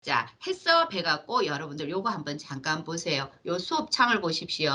자, 해썹 해갖고 여러분들 요거 한번 잠깐 보세요. 요 수업 창을 보십시오.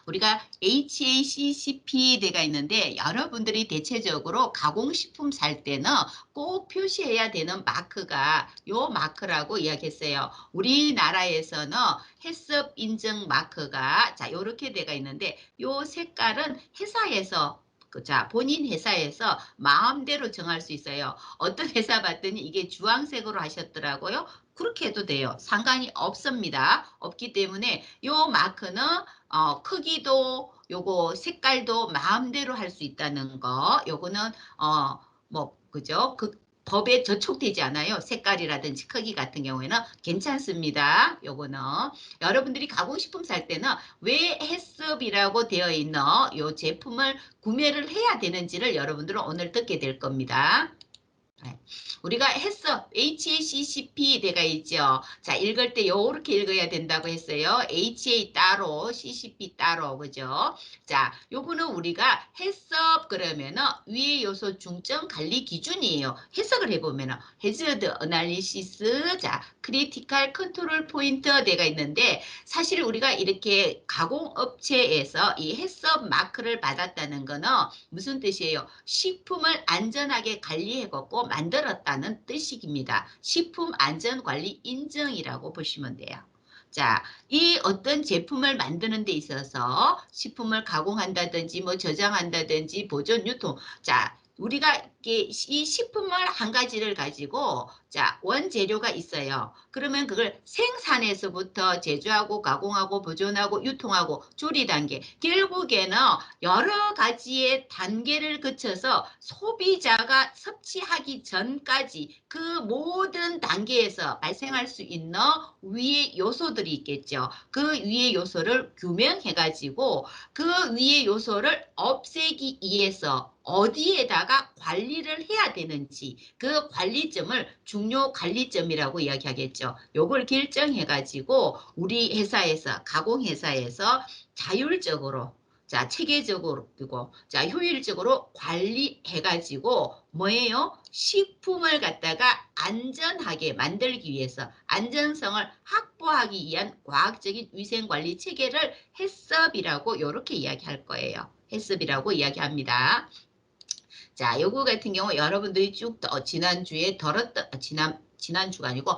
우리가 HACCP 대가 있는데 여러분들이 대체적으로 가공식품 살 때는 꼭 표시해야 되는 마크가 요 마크라고 이야기했어요. 우리나라에서는 해썹 인증 마크가 자 요렇게 대가 있는데 요 색깔은 회사에서 자, 본인 회사에서 마음대로 정할 수 있어요. 어떤 회사 봤더니 이게 주황색으로 하셨더라고요. 그렇게 해도 돼요. 상관이 없습니다. 없기 때문에 요 마크는 크기도 요거 색깔도 마음대로 할 수 있다는 거. 요거는 뭐 그죠? 그 법에 저촉되지 않아요. 색깔이라든지 크기 같은 경우에는 괜찮습니다. 요거는 여러분들이 가공식품 살 때는 왜 해썹이라고 되어 있는 요 제품을 구매를 해야 되는지를 여러분들은 오늘 듣게 될 겁니다. 네. 우리가 했어. HACCP 대가 있죠. 자, 읽을 때 요렇게 읽어야 된다고 했어요. HA 따로, CCP 따로, 그죠? 자, 요거는 우리가 해석 그러면은 위의 요소 중점 관리 기준이에요. 해석을 해보면은 해저드 어널리시스, 자, 크리티컬 컨트롤 포인트 대가 있는데 사실 우리가 이렇게 가공업체에서 이 해석 마크를 받았다는 거는 무슨 뜻이에요? 식품을 안전하게 관리해갖고 만들었다는 뜻입니다. 식품안전관리 인증이라고 보시면 돼요. 자, 이 어떤 제품을 만드는 데 있어서 식품을 가공한다든지 뭐 저장한다든지 보존 유통. 자, 우리가 이 식품을 한 가지를 가지고 자, 원재료가 있어요. 그러면 그걸 생산에서부터 제조하고 가공하고 보존하고 유통하고 조리 단계. 결국에는 여러 가지의 단계를 거쳐서 소비자가 섭취하기 전까지 그 모든 단계에서 발생할 수 있는 위의 요소들이 있겠죠. 그 위의 요소를 규명해가지고 그 위의 요소를 없애기 위해서 어디에다가 관리를 해야 되는지 그 관리점을 중요 관리점이라고 이야기하겠죠. 요걸 결정해가지고 우리 회사에서 가공회사에서 자율적으로 자, 체계적으로, 그리고, 자, 효율적으로 관리해가지고, 뭐예요? 식품을 갖다가 안전하게 만들기 위해서, 안전성을 확보하기 위한 과학적인 위생관리 체계를 해썹이라고 이렇게 이야기할 거예요. 해썹이라고 이야기합니다. 자, 요거 같은 경우 여러분들이 쭉 지난주에 들었던, 지난주가 아니고,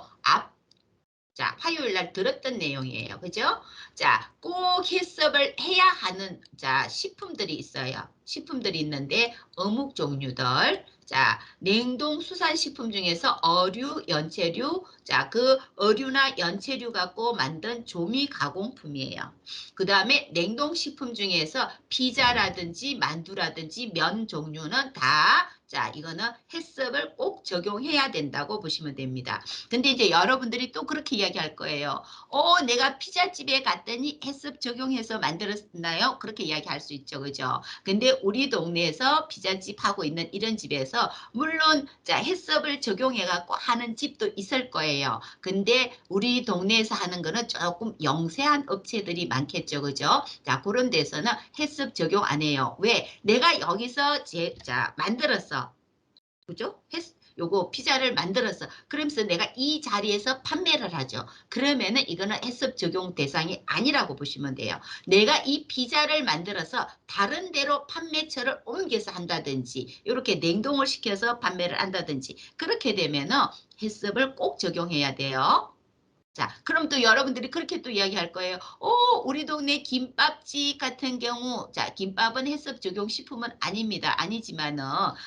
자, 화요일 날 들었던 내용이에요. 그죠? 자, 꼭 해석을 해야 하는, 자, 식품들이 있어요. 식품들이 있는데, 어묵 종류들. 자, 냉동 수산식품 중에서 어류, 연체류. 자, 그 어류나 연체류 갖고 만든 조미 가공품이에요. 그 다음에 냉동식품 중에서 피자라든지 만두라든지 면 종류는 다 자, 이거는 해석을 꼭 적용해야 된다고 보시면 됩니다. 근데 이제 여러분들이 또 그렇게 이야기할 거예요. 내가 피자집에 갔더니 해썹 적용해서 만들었나요? 그렇게 이야기할 수 있죠. 그죠? 근데 우리 동네에서 피자집 하고 있는 이런 집에서 물론 자, 해썹을 적용해갖고 하는 집도 있을 거예요. 근데 우리 동네에서 하는 거는 조금 영세한 업체들이 많겠죠. 그죠? 자, 그런 데서는 해썹 적용 안 해요. 왜? 내가 여기서 자, 만들었어. 그죠? 요거 피자를 만들었어. 그러면서 내가 이 자리에서 판매를 하죠. 그러면은 이거는 해썹 적용 대상이 아니라고 보시면 돼요. 내가 이 피자를 만들어서 다른 데로 판매처를 옮겨서 한다든지 이렇게 냉동을 시켜서 판매를 한다든지 그렇게 되면은 해썹을 꼭 적용해야 돼요. 자, 그럼 또 여러분들이 그렇게 또 이야기할 거예요. 우리 동네 김밥집 같은 경우, 자, 김밥은 해썹 적용 식품은 아닙니다. 아니지만은,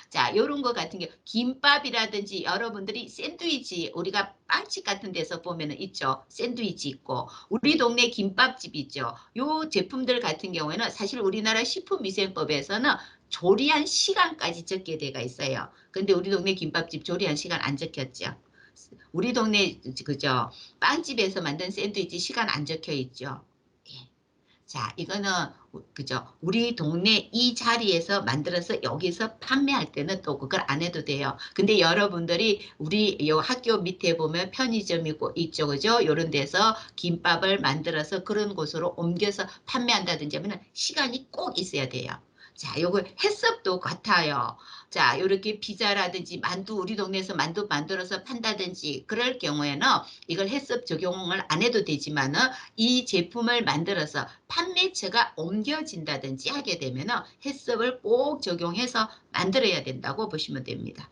자, 요런 거 같은 경우, 김밥이라든지 여러분들이 샌드위치, 우리가 빵집 같은 데서 보면은 있죠. 샌드위치 있고, 우리 동네 김밥집 있죠. 요 제품들 같은 경우에는 사실 우리나라 식품위생법에서는 조리한 시간까지 적게 돼가 있어요. 근데 우리 동네 김밥집 조리한 시간 안 적혔죠. 우리 동네 그죠? 빵집에서 만든 샌드위치 시간 안 적혀 있죠. 예. 자, 이거는 그죠? 우리 동네 이 자리에서 만들어서 여기서 판매할 때는 또 그걸 안 해도 돼요. 근데 여러분들이 우리 요 학교 밑에 보면 편의점 있죠, 그죠? 요런 데서 김밥을 만들어서 그런 곳으로 옮겨서 판매한다든지 하면 시간이 꼭 있어야 돼요. 자, 요거 해썹도 같아요. 자, 요렇게 피자라든지 만두, 우리 동네에서 만두 만들어서 판다든지 그럴 경우에는 이걸 해썹 적용을 안 해도 되지만은 이 제품을 만들어서 판매처가 옮겨진다든지 하게 되면은 해썹을 꼭 적용해서 만들어야 된다고 보시면 됩니다.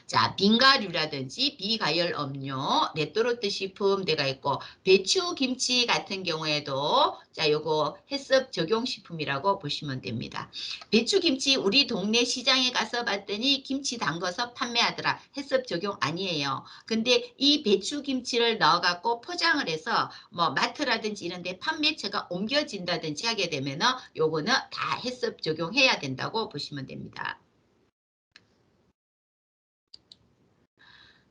자, 빙가류라든지 비가열 음료, 레토르트 식품대가 있고 배추 김치 같은 경우에도 자, 요거 해썹 적용 식품이라고 보시면 됩니다. 배추 김치 우리 동네 시장에 가서 봤더니 김치 담궈서 판매하더라. 해썹 적용 아니에요. 근데 이 배추 김치를 넣어 갖고 포장을 해서 뭐 마트라든지 이런 데 판매처가 옮겨진다든지 하게 되면은 요거는 다 해썹 적용해야 된다고 보시면 됩니다.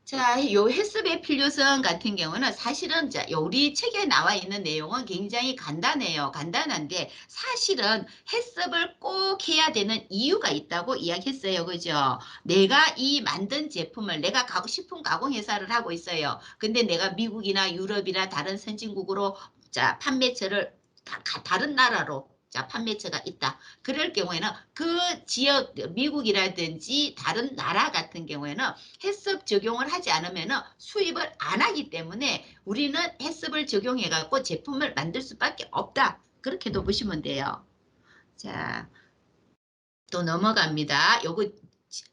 자, 요 해습의 필요성 같은 경우는 사실은 우리 책에 나와 있는 내용은 굉장히 간단해요. 간단한데 사실은 해습을 꼭 해야 되는 이유가 있다고 이야기했어요. 그죠? 내가 이 만든 제품을 내가 식품 가공 회사를 하고 있어요. 근데 내가 미국이나 유럽이나 다른 선진국으로 자, 판매처를 다른 나라로 자, 판매처가 있다. 그럴 경우에는 그 지역 미국이라든지 다른 나라 같은 경우에는 해썹 적용을 하지 않으면 수입을 안 하기 때문에 우리는 해썹을 적용해 갖고 제품을 만들 수밖에 없다. 그렇게도 보시면 돼요. 자, 또 넘어갑니다. 요거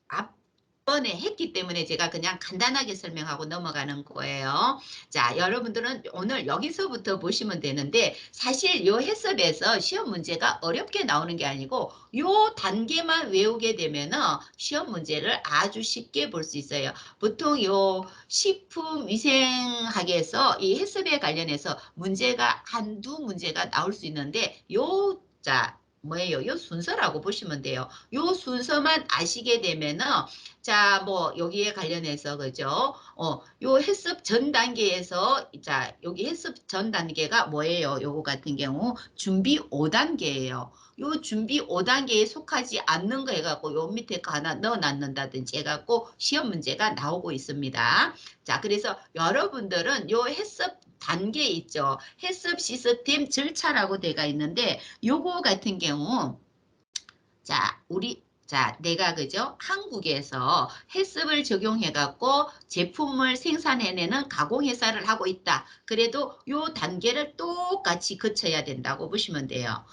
앞번에 했기 때문에 제가 그냥 간단하게 설명하고 넘어가는 거예요. 자, 여러분들은 오늘 여기서부터 보시면 되는데 사실 요 해썹에서 시험 문제가 어렵게 나오는 게 아니고 요 단계만 외우게 되면은 시험 문제를 아주 쉽게 볼 수 있어요. 보통 요 식품위생학에서 이 해썹에 관련해서 문제가 한두 문제가 나올 수 있는데 자, 뭐예요? 요 순서라고 보시면 돼요. 요 순서만 아시게 되면은 자, 뭐 여기에 관련해서 그죠? 요 해습 전 단계에서 자, 여기 해습 전 단계가 뭐예요? 요거 같은 경우 준비 5단계예요. 요 준비 5단계에 속하지 않는 거 해갖고 요 밑에 거 하나 넣어놨는다든지 해갖고 시험 문제가 나오고 있습니다. 자, 그래서 여러분들은 요 해습 단계 있죠. 해습 시스템 절차라고 돼가 있는데 요거 같은 경우 자, 내가 그죠? 한국에서 해썹을 적용해 갖고 제품을 생산해내는 가공회사를 하고 있다. 그래도 요 단계를 똑같이 거쳐야 된다고 보시면 돼요.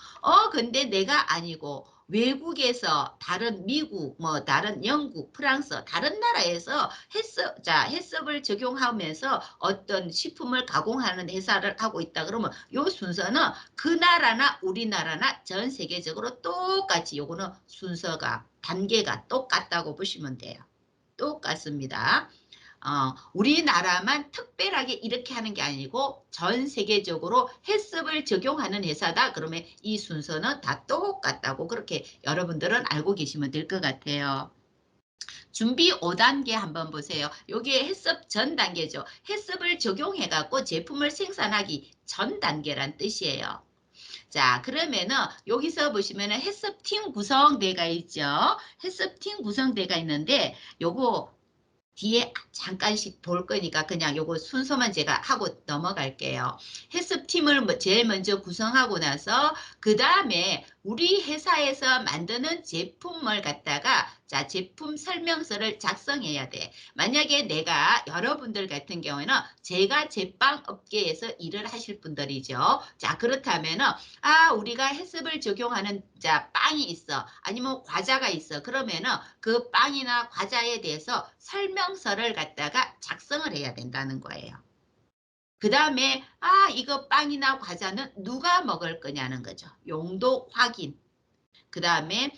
근데 내가 아니고 외국에서 다른 미국, 뭐 다른 영국, 프랑스, 다른 나라에서 해썹을 적용하면서 어떤 식품을 가공하는 회사를 하고 있다. 그러면 요 순서는 그 나라나 우리나라나 전 세계적으로 똑같이 요거는 순서가 단계가 똑같다고 보시면 돼요. 똑같습니다. 우리나라만 특별하게 이렇게 하는 게 아니고 전 세계적으로 해썹을 적용하는 회사다. 그러면 이 순서는 다 똑같다고 그렇게 여러분들은 알고 계시면 될 것 같아요. 준비 5단계 한번 보세요. 여기에 해썹 전 단계죠. 해썹을 적용해갖고 제품을 생산하기 전 단계란 뜻이에요. 자, 그러면은 여기서 보시면은 해썹팀 구성대가 있죠. 해썹팀 구성대가 있는데 요거 뒤에 잠깐씩 볼 거니까 그냥 요거 순서만 제가 하고 넘어갈게요. 해썹팀을 제일 먼저 구성하고 나서 그 다음에 우리 회사에서 만드는 제품을 갖다가 자, 제품 설명서를 작성해야 돼. 만약에 내가 여러분들 같은 경우에는 제가 제빵 업계에서 일을 하실 분들이죠. 자, 그렇다면은 우리가 해썹을 적용하는 자, 빵이 있어. 아니면 과자가 있어. 그러면은 그 빵이나 과자에 대해서 설명서를 갖다가 작성을 해야 된다는 거예요. 그 다음에 이거 빵이나 과자는 누가 먹을 거냐는 거죠. 용도 확인. 그 다음에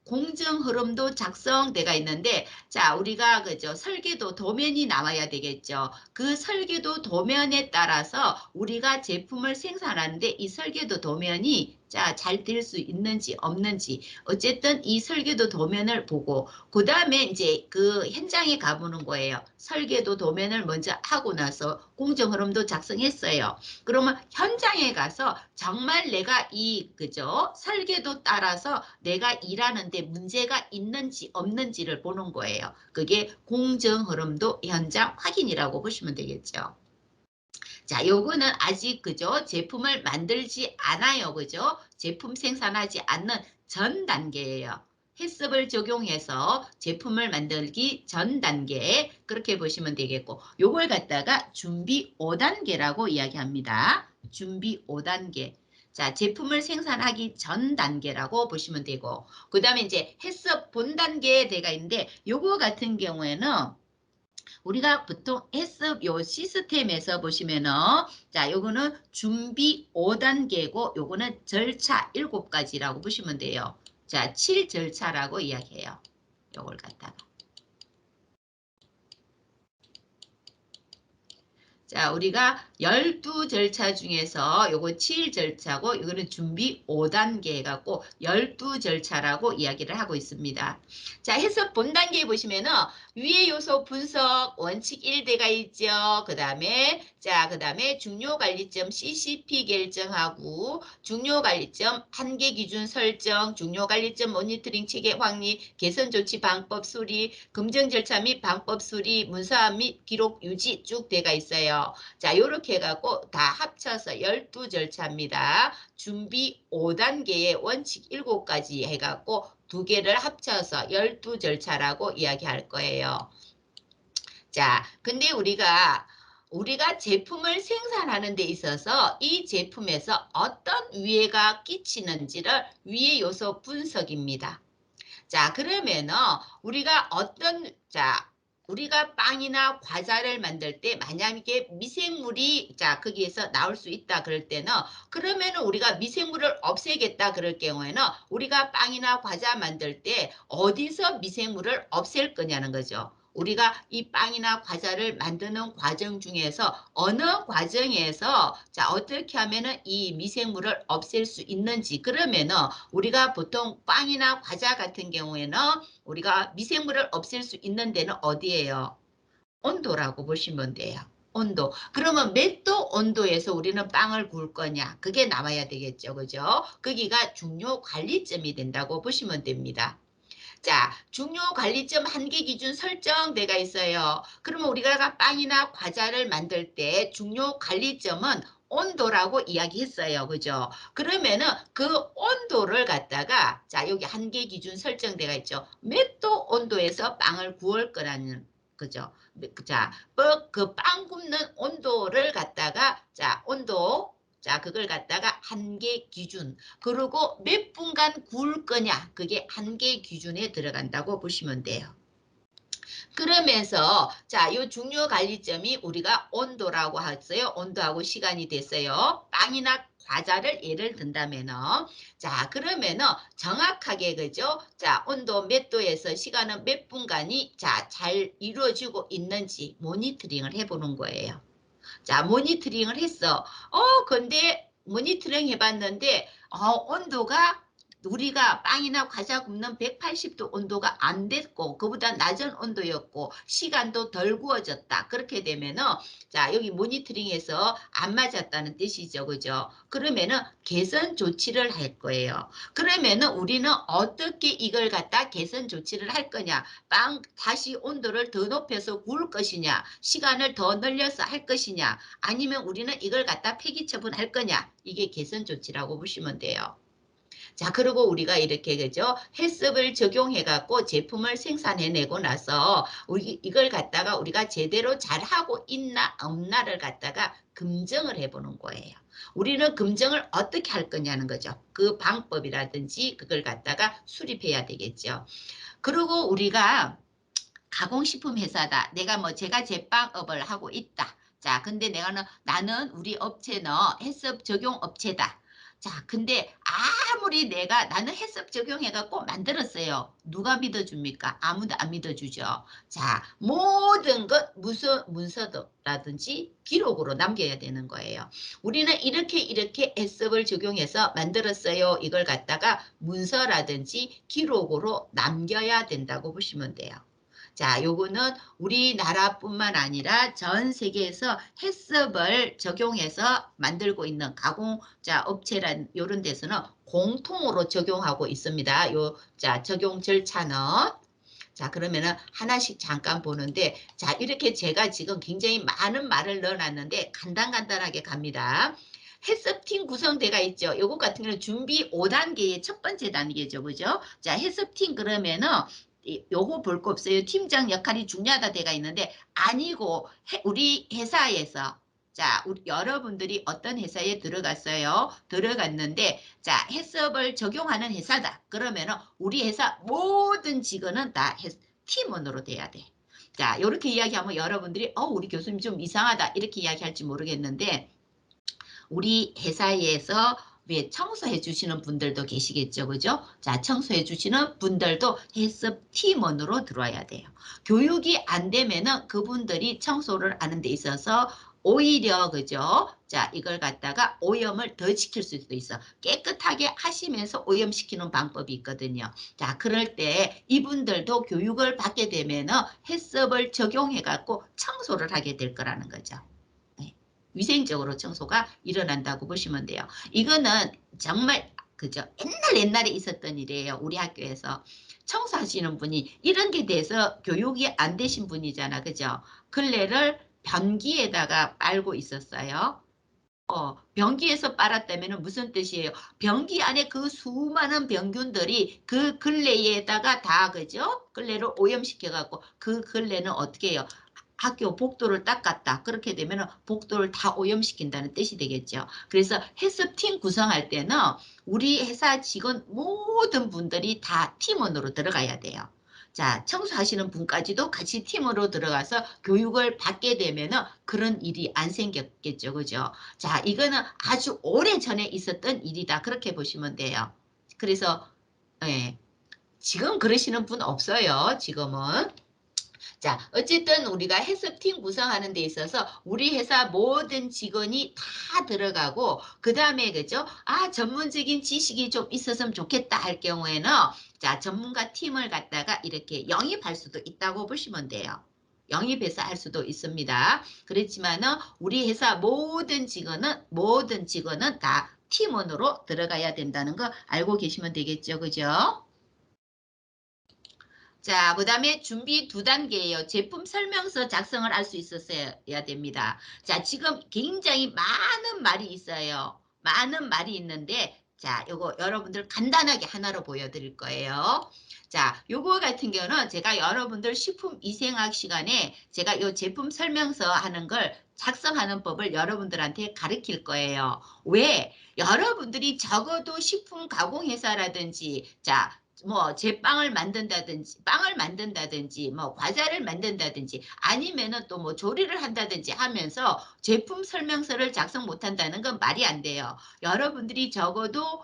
공정 흐름도 작성대가 있는데 자 우리가 그죠 설계도 도면이 나와야 되겠죠. 그 설계도 도면에 따라서 우리가 제품을 생산하는데 이 설계도 도면이 자 잘 될 수 있는지 없는지 어쨌든 이 설계도 도면을 보고 그 다음에 이제 그 현장에 가보는 거예요. 설계도 도면을 먼저 하고 나서 공정 흐름도 작성했어요. 그러면 현장에 가서 정말 내가 그죠 설계도 따라서 내가 일하는데 문제가 있는지 없는지를 보는 거예요. 그게 공정 흐름도 현장 확인이라고 보시면 되겠죠. 자, 요거는 아직 그죠? 제품을 만들지 않아요. 그죠? 제품 생산하지 않는 전 단계예요. 해썹을 적용해서 제품을 만들기 전 단계 그렇게 보시면 되겠고 요걸 갖다가 준비 5단계라고 이야기합니다. 준비 5단계. 자, 제품을 생산하기 전 단계라고 보시면 되고 그 다음에 이제 해썹 본 단계가 있는데 요거 같은 경우에는 우리가 보통 해썹 요 시스템에서 보시면은 자 요거는 준비 5단계고 요거는 절차 7가지라고 보시면 돼요. 자, 7절차라고 이야기해요. 요걸 갖다가. 자, 우리가 12절차 중에서 요거 7절차고 이거는 준비 5단계 해갖고 12절차라고 이야기를 하고 있습니다. 자, 해석 본단계에 보시면은 위의 요소 분석 원칙 1대가 있죠. 그 다음에 중요관리점 CCP 결정하고 중요관리점 한계 기준 설정, 중요관리점 모니터링 체계 확립, 개선 조치 방법 수리, 검증 절차 및 방법 수리, 문서화 및 기록 유지 쭉 돼가 있어요. 자, 요렇게 해갖고 다 합쳐서 12절차입니다. 준비 5단계의 원칙 7가지 해갖고 두 개를 합쳐서 12절차라고 이야기할 거예요. 자, 근데 우리가 제품을 생산하는 데 있어서 이 제품에서 어떤 위해가 끼치는지를 위해 요소 분석입니다. 자, 그러면은 우리가 빵이나 과자를 만들 때 만약에 미생물이 거기에서 나올 수 있다 그럴 때는 그러면은 우리가 미생물을 없애겠다 그럴 경우에는 우리가 빵이나 과자 만들 때 어디서 미생물을 없앨 거냐는 거죠. 우리가 이 빵이나 과자를 만드는 과정 중에서 어느 과정에서 어떻게 하면은 이 미생물을 없앨 수 있는지 그러면은 우리가 보통 빵이나 과자 같은 경우에는 우리가 미생물을 없앨 수 있는 데는 어디예요? 온도라고 보시면 돼요. 온도. 그러면 몇 도 온도에서 우리는 빵을 구울 거냐? 그게 나와야 되겠죠. 그죠? 거기가 중요 관리점이 된다고 보시면 됩니다. 자, 중요 관리점 한계 기준 설정대가 있어요. 그러면 우리가 빵이나 과자를 만들 때 중요 관리점은 온도라고 이야기했어요. 그죠? 그러면은 그 온도를 갖다가 여기 한계 기준 설정대가 있죠. 몇 도 온도에서 빵을 구울 거라는 그죠? 그 빵 굽는 온도를 갖다가 온도 그걸 갖다가 한계 기준 그리고 몇 분간 구울 거냐 그게 한계 기준에 들어간다고 보시면 돼요. 그러면서 이 중요 관리점이 우리가 온도라고 했어요. 온도하고 시간이 됐어요. 빵이나 과자를 예를 든다면은 그러면은 정확하게 그죠? 온도 몇 도에서 시간은 몇 분간이 잘 이루어지고 있는지 모니터링을 해보는 거예요. 모니터링을 했어. 근데 모니터링 해봤는데 온도가 우리가 빵이나 과자 굽는 180도 온도가 안 됐고 그보다 낮은 온도였고 시간도 덜 구워졌다. 그렇게 되면은 여기 모니터링에서 안 맞았다는 뜻이죠. 그죠? 그러면은 개선 조치를 할 거예요. 그러면은 우리는 어떻게 이걸 갖다 개선 조치를 할 거냐? 빵 다시 온도를 더 높여서 구울 것이냐? 시간을 더 늘려서 할 것이냐? 아니면 우리는 이걸 갖다 폐기 처분할 거냐? 이게 개선 조치라고 보시면 돼요. 그리고 우리가 이렇게 그죠? 해썹을 적용해갖고 제품을 생산해내고 나서 이걸 갖다가 우리가 제대로 잘하고 있나 없나를 갖다가 검증을 해보는 거예요. 우리는 검증을 어떻게 할 거냐는 거죠. 그 방법이라든지 그걸 갖다가 수립해야 되겠죠. 그리고 우리가 가공식품 회사다. 제가 제빵업을 하고 있다. 근데 나는 우리 업체는 해썹 적용 업체다. 근데 아무리 나는 해썹 적용해갖고 만들었어요. 누가 믿어줍니까? 아무도 안 믿어주죠. 모든 것 문서라든지 기록으로 남겨야 되는 거예요. 우리는 이렇게 해썹을 적용해서 만들었어요. 이걸 갖다가 문서라든지 기록으로 남겨야 된다고 보시면 돼요. 요거는 우리나라뿐만 아니라 전 세계에서 해썹을 적용해서 만들고 있는 업체란 이런 데서는 공통으로 적용하고 있습니다. 적용 절차는 그러면은 하나씩 잠깐 보는데 이렇게 제가 지금 굉장히 많은 말을 넣어놨는데 간단하게 갑니다. 해썹팀 구성대가 있죠. 요것 같은 경우는 준비 5단계의 첫 번째 단계죠. 그죠? 자, 해썹팀 그러면은 요거 볼 거 없어요. 팀장 역할이 중요하다 대가 있는데 아니고 우리 회사에서 자, 우리 여러분들이 어떤 회사에 들어갔어요? 들어갔는데 자, 해썹을 적용하는 회사다. 그러면은 우리 회사 모든 직원은 다 팀원으로 돼야 돼. 자, 이렇게 이야기하면 여러분들이 우리 교수님 좀 이상하다 이렇게 이야기할지 모르겠는데 우리 회사에서 왜 청소해 주시는 분들도 계시겠죠. 그죠? 자, 청소해 주시는 분들도 해썹 팀원으로 들어와야 돼요. 교육이 안 되면은 그분들이 청소를 하는 데 있어서 오히려 그죠? 자, 이걸 갖다가 오염을 더 시킬 수도 있어. 깨끗하게 하시면서 오염시키는 방법이 있거든요. 자, 그럴 때 이분들도 교육을 받게 되면은 해썹을 적용해 갖고 청소를 하게 될 거라는 거죠. 네. 위생적으로 청소가 일어난다고 보시면 돼요. 이거는 정말 그죠? 옛날에 있었던 일이에요. 우리 학교에서 청소하시는 분이 이런 게 돼서 교육이 안 되신 분이잖아. 그죠? 걸레를 변기에다가 빨고 있었어요. 변기에서 빨았다면 무슨 뜻이에요? 변기 안에 그 수많은 병균들이 그 걸레에다가 다 그죠? 걸레를 오염시켜갖고 그 걸레는 어떻게 해요? 학교 복도를 닦았다. 그렇게 되면 복도를 다 오염시킨다는 뜻이 되겠죠. 그래서 해썹팀 구성할 때는 우리 회사 직원 모든 분들이 다 팀원으로 들어가야 돼요. 자, 청소하시는 분까지도 같이 팀으로 들어가서 교육을 받게 되면 그런 일이 안 생겼겠죠. 그죠? 자, 이거는 아주 오래 전에 있었던 일이다. 그렇게 보시면 돼요. 그래서, 예, 지금 그러시는 분 없어요. 지금은. 자, 어쨌든 우리가 해썹팀 구성하는 데 있어서 우리 회사 모든 직원이 다 들어가고 그 다음에 그죠? 아, 전문적인 지식이 좀 있었으면 좋겠다 할 경우에는 자, 전문가 팀을 갖다가 이렇게 영입할 수도 있다고 보시면 돼요. 영입해서 할 수도 있습니다. 그렇지만은 우리 회사 모든 직원은 다 팀원으로 들어가야 된다는 거 알고 계시면 되겠죠. 그죠? 자, 그 다음에 준비 2단계예요. 제품 설명서 작성을 할 수 있었어야 됩니다. 자, 지금 굉장히 많은 말이 있어요. 많은 말이 있는데, 자, 요거 여러분들 간단하게 하나로 보여드릴 거예요. 자, 요거 같은 경우는 제가 여러분들 식품위생학 시간에 제가 요 제품 설명서 하는 걸 작성하는 법을 여러분들한테 가르칠 거예요. 왜? 여러분들이 적어도 식품 가공회사라든지, 자, 뭐 제빵을 만든다든지 뭐 과자를 만든다든지 아니면은 또 뭐 조리를 한다든지 하면서 제품 설명서를 작성 못한다는 건 말이 안 돼요. 여러분들이 적어도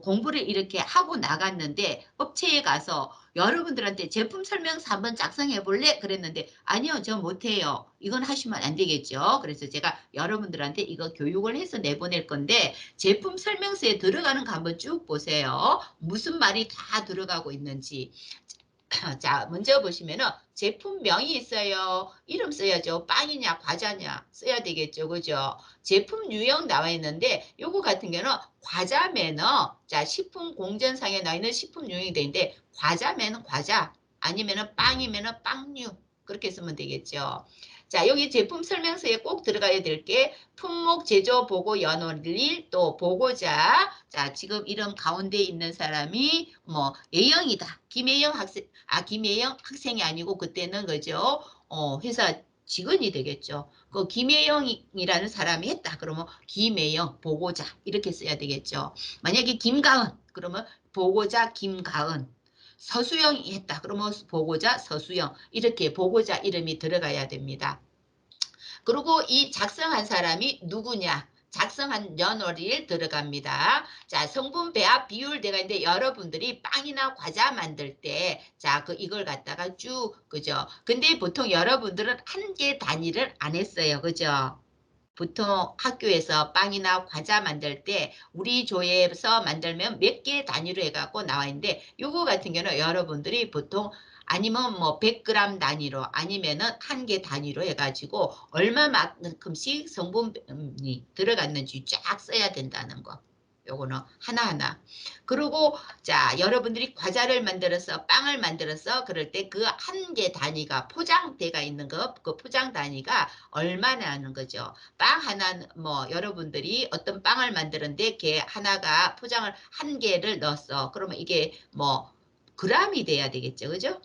공부를 이렇게 하고 나갔는데 업체에 가서 여러분들한테 제품 설명서 한번 작성해 볼래? 그랬는데 아니요, 저 못해요. 이건 하시면 안 되겠죠. 그래서 제가 여러분들한테 이거 교육을 해서 내보낼 건데 제품 설명서에 들어가는 거 한번 쭉 보세요. 무슨 말이 다 들어가고 있는지. 자, 먼저 보시면은 제품명이 있어요. 이름 써야죠. 빵이냐, 과자냐 써야 되겠죠. 그죠? 제품 유형 나와 있는데 요거 같은 경우는 과자 매너. 자, 식품 공전상에 나와 있는 식품 유형이 되는데 과자면은 과자 아니면은 빵이면은 빵류 그렇게 쓰면 되겠죠. 자, 여기 제품 설명서에 꼭 들어가야 될 게 품목 제조 보고 연원일 또 보고자. 자, 지금 이름 가운데 있는 사람이 뭐 A형이다. 김혜영 학생이 아니고 그때는 그죠? 회사 직원이 되겠죠. 그 김혜영이라는 사람이 했다. 그러면 김혜영 보고자 이렇게 써야 되겠죠. 만약에 김가은 그러면 보고자 김가은. 서수영이 했다. 그러면 보고자 서수영 이렇게 보고자 이름이 들어가야 됩니다. 그리고 이 작성한 사람이 누구냐? 작성한 연월일 들어갑니다. 자, 성분 배합 비율대가 있는데 여러분들이 빵이나 과자 만들 때, 자, 이걸 갖다가 쭉, 그죠? 근데 보통 여러분들은 한 개 단위를 안 했어요. 그죠? 보통 학교에서 빵이나 과자 만들 때 우리 조에서 만들면 몇 개 단위로 해갖고 나와 있는데 요거 같은 경우는 여러분들이 보통 아니면 뭐 100g 단위로 아니면은 한 개 단위로 해가지고 얼마만큼씩 성분이 들어갔는지 쫙 써야 된다는 거. 요거는 하나하나. 그리고 자, 여러분들이 과자를 만들어서 빵을 만들어서 그럴 때 그 한 개 단위가 포장대가 있는 거, 그 포장 단위가 얼마나 하는 거죠. 빵 하나 뭐 여러분들이 어떤 빵을 만드는데 걔 하나가 포장을 한 개를 넣었어. 그러면 이게 뭐 그램이 돼야 되겠죠. 그죠?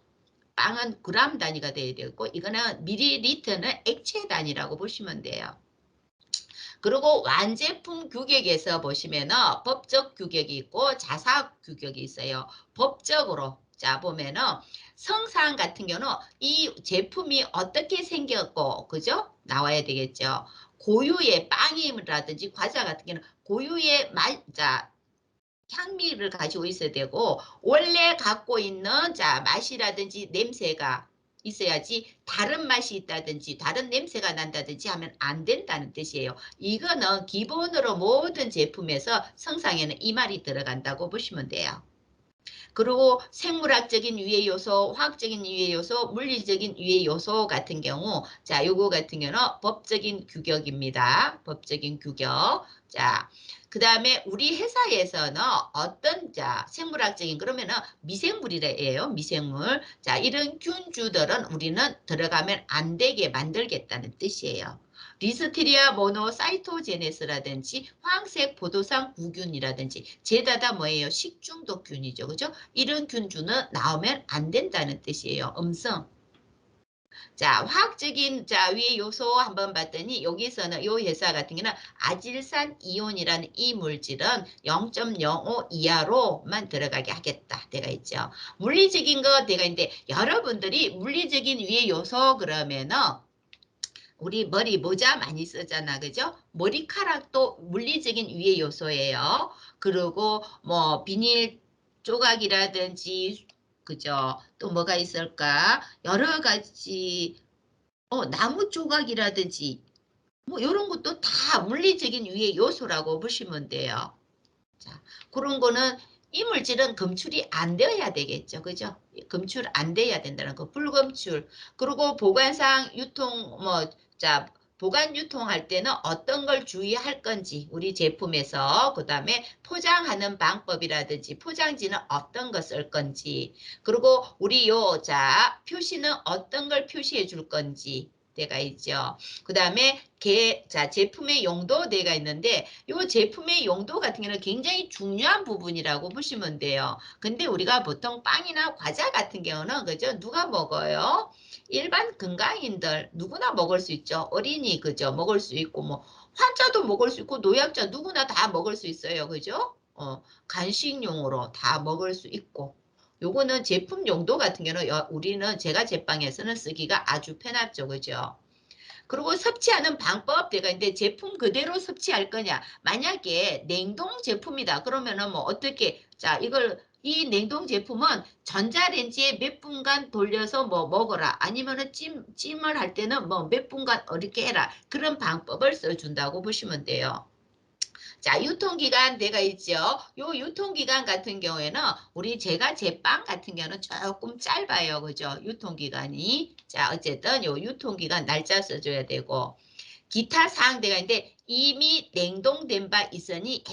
빵은 그램 단위가 돼야 되고 이거는 밀리리터는 액체 단위라고 보시면 돼요. 그리고 완제품 규격에서 보시면은 법적 규격이 있고 자사 규격이 있어요. 법적으로 자 보면은 성상 같은 경우는 이 제품이 어떻게 생겼고 그죠? 나와야 되겠죠. 고유의 빵이라든지 과자 같은 경우는 고유의 자 향미를 가지고 있어야 되고 원래 갖고 있는 자 맛이라든지 냄새가 있어야지 다른 맛이 있다든지 다른 냄새가 난다든지 하면 안 된다는 뜻이에요. 이거는 기본으로 모든 제품에서 성상에는 이 말이 들어간다고 보시면 돼요. 그리고 생물학적인 유해 요소, 화학적인 유해 요소, 물리적인 유해 요소 같은 경우 자, 요거 같은 경우는 법적인 규격입니다. 법적인 규격. 자, 그 다음에 우리 회사에서는 어떤 자 생물학적인 그러면은 미생물이래요. 미생물. 자, 이런 균주들은 우리는 들어가면 안 되게 만들겠다는 뜻이에요. 리스테리아 모노사이토제네스라든지 황색 포도상 구균이라든지 죄다 뭐예요? 식중독균이죠. 그죠? 이런 균주는 나오면 안 된다는 뜻이에요. 음성. 자, 화학적인 자 위의 요소 한번 봤더니 여기서는 요 회사 같은 경우는 아질산 이온이라는 이 물질은 0.05 이하로만 들어가게 하겠다. 되가 있죠. 물리적인 거 되가 있는데 여러분들이 물리적인 위의 요소 그러면은 우리 머리 모자 많이 쓰잖아. 그죠? 머리카락도 물리적인 유해 요소예요. 그리고 뭐 비닐 조각이라든지 그죠? 또 뭐가 있을까? 여러 가지 나무 조각이라든지 뭐 이런 것도 다 물리적인 유해 요소라고 보시면 돼요. 자, 그런 거는 이 물질은 검출이 안 되어야 되겠죠. 그죠? 검출 안 돼야 된다는 거. 불검출. 그리고 보관상 유통, 자, 보관 유통할 때는 어떤 걸 주의할 건지, 우리 제품에서, 그 다음에 포장하는 방법이라든지, 포장지는 어떤 거 쓸 건지, 그리고 우리 자, 표시는 어떤 걸 표시해 줄 건지, 때가 있죠. 그 다음에 자, 제품의 용도대가 있는데 이 제품의 용도 같은 경우는 굉장히 중요한 부분이라고 보시면 돼요. 근데 우리가 보통 빵이나 과자 같은 경우는 그죠? 누가 먹어요? 일반 건강인들 누구나 먹을 수 있죠. 어린이 그죠? 먹을 수 있고 뭐 환자도 먹을 수 있고 노약자 누구나 다 먹을 수 있어요. 그죠? 간식용으로 다 먹을 수 있고 요거는 제품 용도 같은 경우는 우리는 제가 제빵에서는 쓰기가 아주 편합죠. 그죠? 그리고 섭취하는 방법대가 있는데 제품 그대로 섭취할 거냐. 만약에 냉동 제품이다. 그러면은 뭐 어떻게 자 이걸 이 냉동 제품은 전자레인지에 몇 분간 돌려서 뭐 먹어라. 아니면은 찜을 할 때는 뭐 몇 분간 어렵게 해라. 그런 방법을 써준다고 보시면 돼요. 자, 유통기간 내가 있죠. 요 유통기간 같은 경우에는 우리 제가 제빵 같은 경우는 조금 짧아요. 그죠? 유통기간이. 자, 어쨌든 요 유통기간 날짜 써줘야 되고 기타 사항대가 있는데 이미 냉동된 바 있으니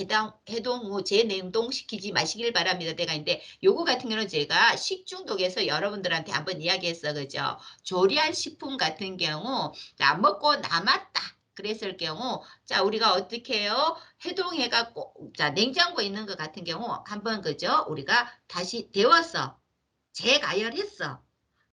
해동 후 재냉동시키지 마시길 바랍니다. 대가 있는데 요거 같은 경우는 제가 식중독에서 여러분들한테 한번 이야기했어. 그죠? 조리한 식품 같은 경우 자, 먹고 남았다. 그랬을 경우 자 우리가 어떻게 해요? 해동해갖고 자 냉장고에 있는 것 같은 경우 한번 그죠? 우리가 다시 데웠어. 재가열했어.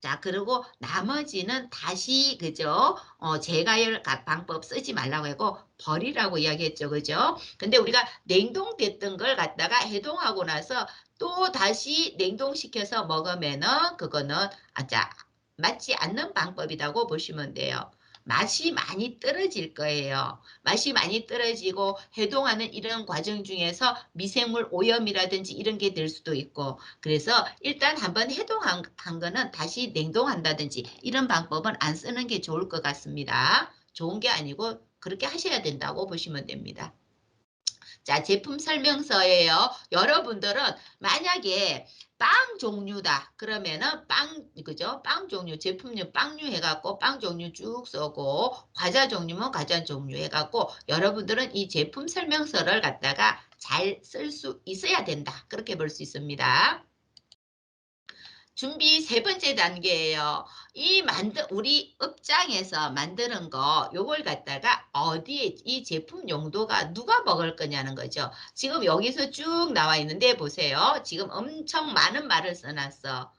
자, 그리고 나머지는 다시, 그죠? 재가열 방법 쓰지 말라고 하고 버리라고 이야기했죠. 그죠? 근데 우리가 냉동됐던 걸 갖다가 해동하고 나서 또 다시 냉동시켜서 먹으면은 그거는, 자, 맞지 않는 방법이라고 보시면 돼요. 맛이 많이 떨어질 거예요. 맛이 많이 떨어지고 해동하는 이런 과정 중에서 미생물 오염이라든지 이런 게 될 수도 있고 그래서 일단 한번 해동한 거는 다시 냉동한다든지 이런 방법은 안 쓰는 게 좋을 것 같습니다. 좋은 게 아니고 그렇게 하셔야 된다고 보시면 됩니다. 자, 제품 설명서예요. 여러분들은 만약에 빵 종류다. 그러면은 그죠? 빵 종류, 제품류 빵류 해갖고 빵 종류 쭉 써고, 과자 종류면 과자 종류 해갖고, 여러분들은 이 제품 설명서를 갖다가 잘 쓸 수 있어야 된다. 그렇게 볼 수 있습니다. 준비 세 번째 단계예요. 우리 업장에서 만드는 거, 요걸 갖다가 어디에, 이 제품 용도가 누가 먹을 거냐는 거죠. 지금 여기서 쭉 나와 있는데 보세요. 지금 엄청 많은 말을 써놨어.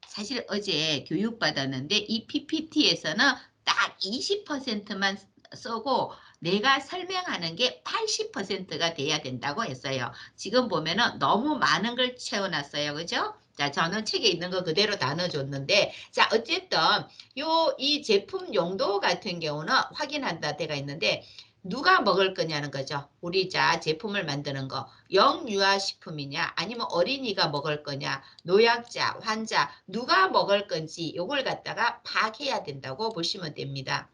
사실 어제 교육받았는데 이 PPT에서는 딱 20%만 쓰고 내가 설명하는 게 80%가 돼야 된다고 했어요. 지금 보면은 너무 많은 걸 채워놨어요. 그죠? 자, 저는 책에 있는 거 그대로 나눠줬는데, 자, 어쨌든 이 제품 용도 같은 경우는 확인한다 데가 있는데, 누가 먹을 거냐는 거죠. 우리 자 제품을 만드는 거. 영유아 식품이냐 아니면 어린이가 먹을 거냐, 노약자, 환자 누가 먹을 건지 요걸 갖다가 파악해야 된다고 보시면 됩니다.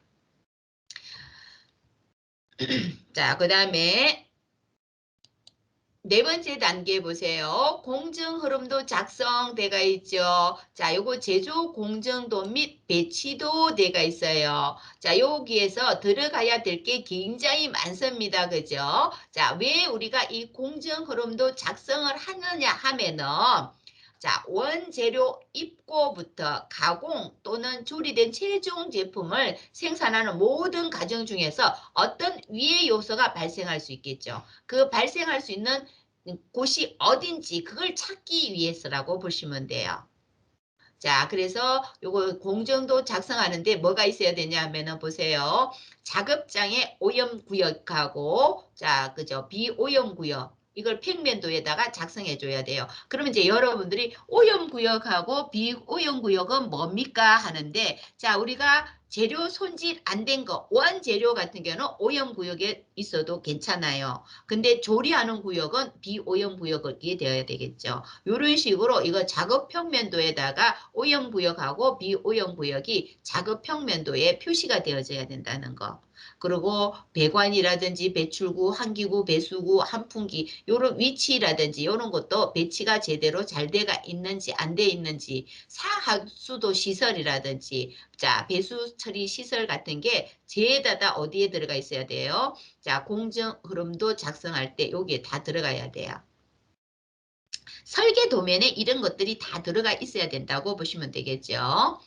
자, 그 다음에 네 번째 단계 보세요. 공정 흐름도 작성대가 있죠. 자, 요거 제조 공정도 및 배치도 대가 있어요. 자, 여기에서 들어가야 될 게 굉장히 많습니다. 그죠? 자, 왜 우리가 이 공정 흐름도 작성을 하느냐 하면은 자, 원재료 입고부터 가공 또는 조리된 최종 제품을 생산하는 모든 과정 중에서 어떤 위의 요소가 발생할 수 있겠죠. 그 발생할 수 있는 곳이 어딘지 그걸 찾기 위해서라고 보시면 돼요. 자, 그래서 요거 공정도 작성하는데 뭐가 있어야 되냐 하면은 보세요. 작업장의 오염구역하고, 자, 그죠? 비오염구역. 이걸 평면도에다가 작성해 줘야 돼요. 그러면 이제 여러분들이 오염구역하고 비오염구역은 뭡니까? 하는데, 자, 우리가 재료 손질 안 된 거, 원재료 같은 경우는 오염구역에 있어도 괜찮아요. 근데 조리하는 구역은 비오염구역이 되어야 되겠죠. 이런 식으로 이거 작업 평면도에다가 오염구역하고 비오염구역이 작업 평면도에 표시가 되어져야 된다는 거. 그리고 배관이라든지 배출구, 환기구, 배수구, 환풍기 요런 위치라든지 요런 것도 배치가 제대로 잘 돼가 있는지 안 돼 있는지, 사하수도 시설이라든지 자 배수 처리 시설 같은 게 죄에다가 어디에 들어가 있어야 돼요? 자, 공정 흐름도 작성할 때 여기에 다 들어가야 돼요. 설계 도면에 이런 것들이 다 들어가 있어야 된다고 보시면 되겠죠.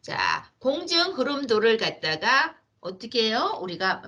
자, 공정 흐름도를 갖다가 어떻게 해요? 우리가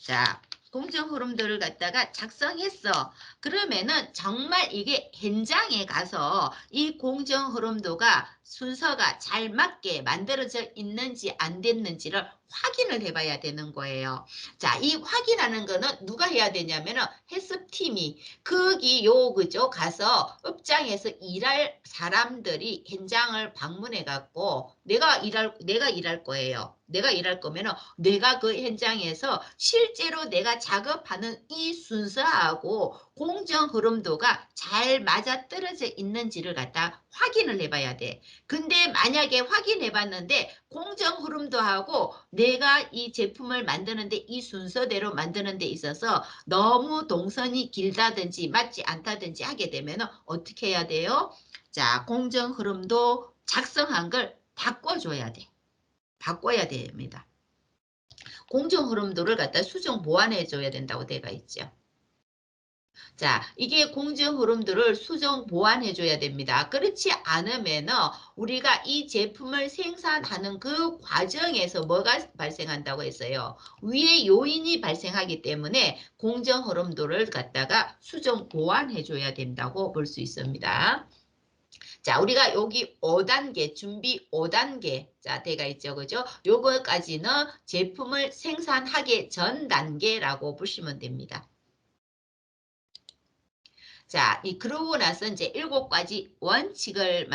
자, 공정 흐름도를 갖다가 작성했어. 그러면은 정말 이게 현장에 가서 이 공정 흐름도가 순서가 잘 맞게 만들어져 있는지 안 됐는지를 확인을 해봐야 되는 거예요. 자, 이 확인하는 거는 누가 해야 되냐면은 해썹팀이 거기 그죠? 가서 업장에서 일할 사람들이 현장을 방문해 갖고 내가 일할 거예요. 내가 일할 거면은 내가 그 현장에서 실제로 내가 작업하는 이 순서하고 공정 흐름도가 잘 맞아 떨어져 있는지를 갖다 확인을 해봐야 돼. 근데 만약에 확인해 봤는데 공정 흐름도하고 내가 이 제품을 만드는데 이 순서대로 만드는 데 있어서 너무 동선이 길다든지 맞지 않다든지 하게 되면 어떻게 해야 돼요? 자, 공정 흐름도 작성한 걸 바꿔줘야 돼. 바꿔야 됩니다. 공정 흐름도를 갖다 수정 보완해줘야 된다고 되어 있죠. 자, 이게 공정 흐름들을 수정 보완해줘야 됩니다. 그렇지 않으면 우리가 이 제품을 생산하는 그 과정에서 뭐가 발생한다고 했어요? 위의 요인이 발생하기 때문에 공정 흐름도를 갖다가 수정 보완해줘야 된다고 볼 수 있습니다. 자, 우리가 여기 5단계, 준비 5단계, 자, 대가 있죠. 그죠? 요거까지는 제품을 생산하기 전 단계라고 보시면 됩니다. 자, 그러고 나서 이제 7가지 원칙을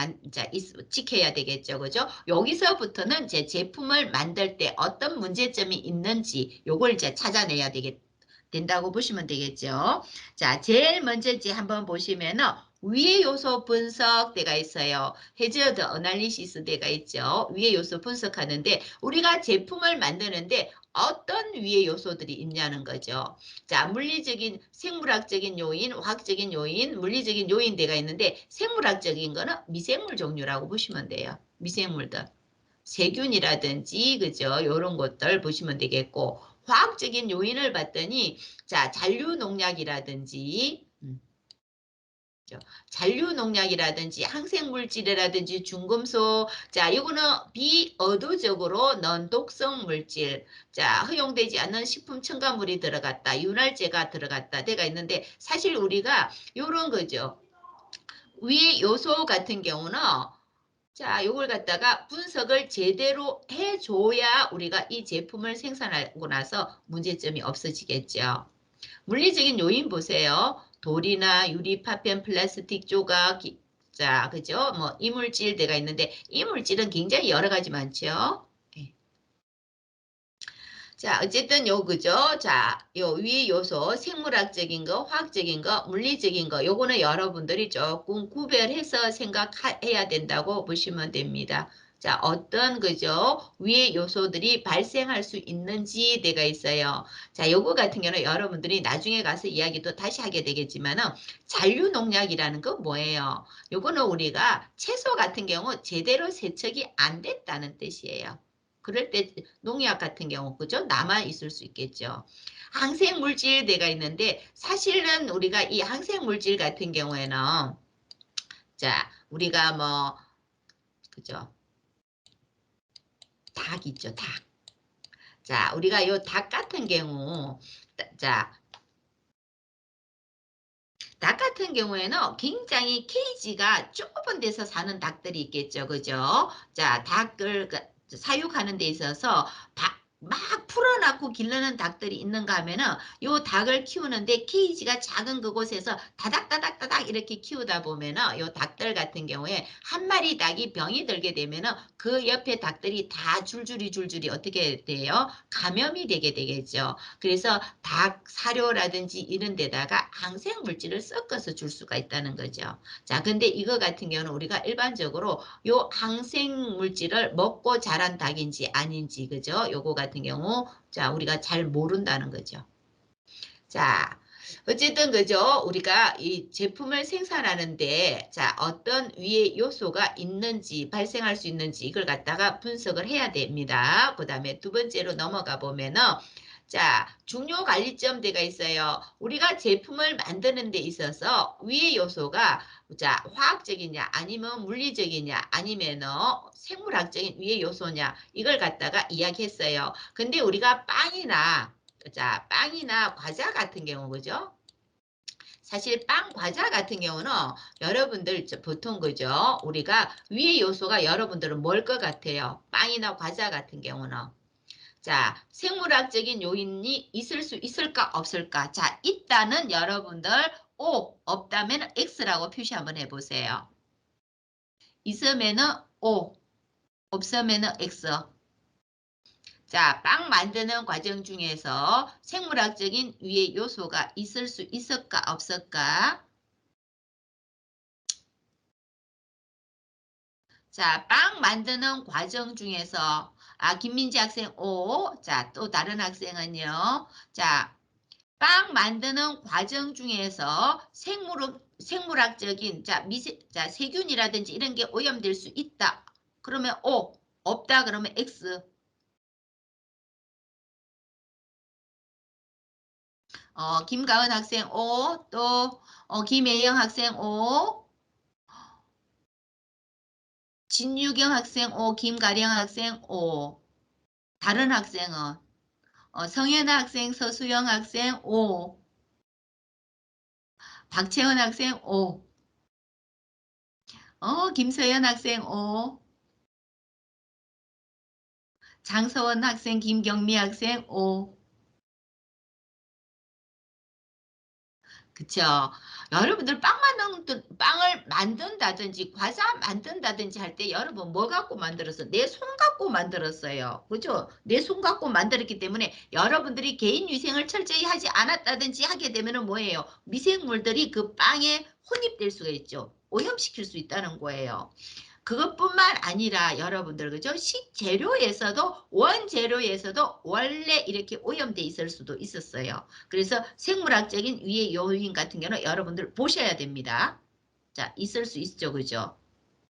지켜야 되겠죠. 그죠? 여기서부터는 이제 제품을 만들 때 어떤 문제점이 있는지 요걸 이제 찾아내야 된다고 보시면 되겠죠. 자, 제일 먼저 이제 한번 보시면은 위의 요소 분석대가 있어요. 해저드 어널리시스 대가 있죠. 위의 요소 분석하는데 우리가 제품을 만드는데 어떤 위의 요소들이 있냐는 거죠. 자, 물리적인, 생물학적인 요인, 화학적인 요인, 물리적인 요인대가 있는데 생물학적인 거는 미생물 종류라고 보시면 돼요. 미생물들. 세균이라든지 그죠? 요런 것들 보시면 되겠고 화학적인 요인을 봤더니 자, 잔류 농약이라든지 잔류 농약이라든지 항생물질이라든지 중금속, 자, 이거는 비의도적으로 non 독성 물질, 자, 허용되지 않는 식품 첨가물이 들어갔다, 윤활제가 들어갔다, 돼가 있는데 사실 우리가 요런 거죠. 위의 요소 같은 경우는 자, 요걸 갖다가 분석을 제대로 해줘야 우리가 이 제품을 생산하고 나서 문제점이 없어지겠죠. 물리적인 요인 보세요. 돌이나 유리, 파편, 플라스틱 조각, 자, 그죠? 뭐 이물질대가 있는데 이물질은 굉장히 여러 가지 많죠. 예. 자, 어쨌든 요 그죠? 자, 요 위 요소 생물학적인 거, 화학적인 거, 물리적인 거 요거는 여러분들이 조금 구별해서 생각해야 된다고 보시면 됩니다. 자, 어떤 그죠? 위의 요소들이 발생할 수 있는지 내가 있어요. 자, 요거 같은 경우는 여러분들이 나중에 가서 이야기도 다시 하게 되겠지만은 잔류 농약이라는 건 뭐예요? 요거는 우리가 채소 같은 경우 제대로 세척이 안 됐다는 뜻이에요. 그럴 때 농약 같은 경우 그죠? 남아 있을 수 있겠죠. 항생 물질대가 있는데 사실은 우리가 이 항생 물질 같은 경우에는 자, 우리가 뭐 그죠? 닭 있죠, 닭. 자, 우리가 요 닭 같은 경우 자, 닭 같은 경우에는 굉장히 케이지가 좁은 데서 사는 닭들이 있겠죠. 그죠? 자, 닭을 사육하는 데 있어서 막 풀어놓고 기르는 닭들이 있는가 하면은 요 닭을 키우는데 케이지가 작은 그곳에서 다닥다닥다닥 이렇게 키우다 보면은 요 닭들 같은 경우에 한 마리 닭이 병이 들게 되면은 그 옆에 닭들이 다 줄줄이 어떻게 돼요? 감염이 되게 되겠죠. 그래서 닭 사료라든지 이런 데다가 항생 물질을 섞어서 줄 수가 있다는 거죠. 자, 근데 이거 같은 경우는 우리가 일반적으로 요 항생 물질을 먹고 자란 닭인지 아닌지, 그죠? 요거 같은 경우, 자, 우리가 잘 모른다는 거죠. 자, 어쨌든 그죠? 우리가 이 제품을 생산하는데 자, 어떤 위의 요소가 있는지 발생할 수 있는지 이걸 갖다가 분석을 해야 됩니다. 그다음에 두 번째로 넘어가 보면은 자, 중요 관리점대가 있어요. 우리가 제품을 만드는 데 있어서 위의 요소가 자, 화학적이냐 아니면 물리적이냐 아니면 생물학적인 위의 요소냐 이걸 갖다가 이야기했어요. 근데 우리가 빵이나 자, 빵이나 과자 같은 경우, 그죠? 사실 빵, 과자 같은 경우는 여러분들 보통 그죠? 우리가 위의 요소가 여러분들은 뭘 것 같아요? 빵이나 과자 같은 경우는. 자, 생물학적인 요인이 있을 수 있을까, 없을까? 자, 있다는 여러분들 O, 없다면 X라고 표시 한번 해보세요. 있으면은 O, 없으면은 X. 자, 빵 만드는 과정 중에서 생물학적인 위의 요소가 있을 수 있을까 없을까? 자, 빵 만드는 과정 중에서 김민지 학생 O, 자, 또 다른 학생은요. 자, 빵 만드는 과정 중에서 생물학적인 자, 세균이라든지 이런 게 오염될 수 있다. 그러면 O, 없다 그러면 X. 김가은 학생 O, 또 김혜영 학생 O, 진유경 학생 O, 김가령 학생 O. 다른 학생은 성현아 학생, 서수영 학생 O, 박채원 학생 O, 김서연 학생 O, 장서원 학생, 김경미 학생 O. 그쵸. 여러분들 빵을 만든다든지 과자 만든다든지 할 때 여러분 뭐 갖고 만들었어? 내 손 갖고 만들었어요. 그죠? 내 손 갖고 만들었기 때문에 여러분들이 개인 위생을 철저히 하지 않았다든지 하게 되면은 뭐예요? 미생물들이 그 빵에 혼입될 수가 있죠. 오염시킬 수 있다는 거예요. 그것뿐만 아니라 여러분들 그죠? 식재료에서도 원재료에서도 원래 이렇게 오염돼 있을 수도 있었어요. 그래서 생물학적인 위의 요인 같은 경우는 여러분들 보셔야 됩니다. 자, 있을 수 있죠. 그죠?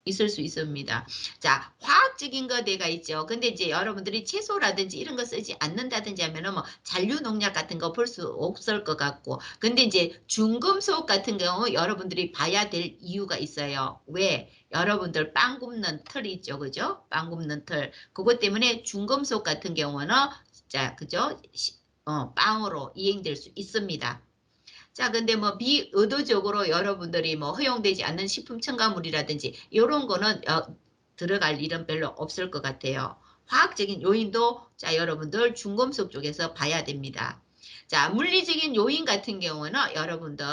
있을 수 있습니다. 자, 화학적인 거 내가 있죠. 근데 이제 여러분들이 채소라든지 이런 거 쓰지 않는다든지 하면은 뭐 잔류 농약 같은 거 볼 수 없을 것 같고. 근데 이제 중금속 같은 경우 여러분들이 봐야 될 이유가 있어요. 왜? 여러분들 빵 굽는 틀 있죠. 그죠? 빵 굽는 틀. 그것 때문에 중금속 같은 경우는 자, 그죠? 빵으로 이행될 수 있습니다. 자, 근데 뭐 비의도적으로 여러분들이 뭐 허용되지 않는 식품 첨가물이라든지 이런 거는 들어갈 일은 별로 없을 것 같아요. 화학적인 요인도 자, 여러분들 중금속 쪽에서 봐야 됩니다. 자, 물리적인 요인 같은 경우는 여러분들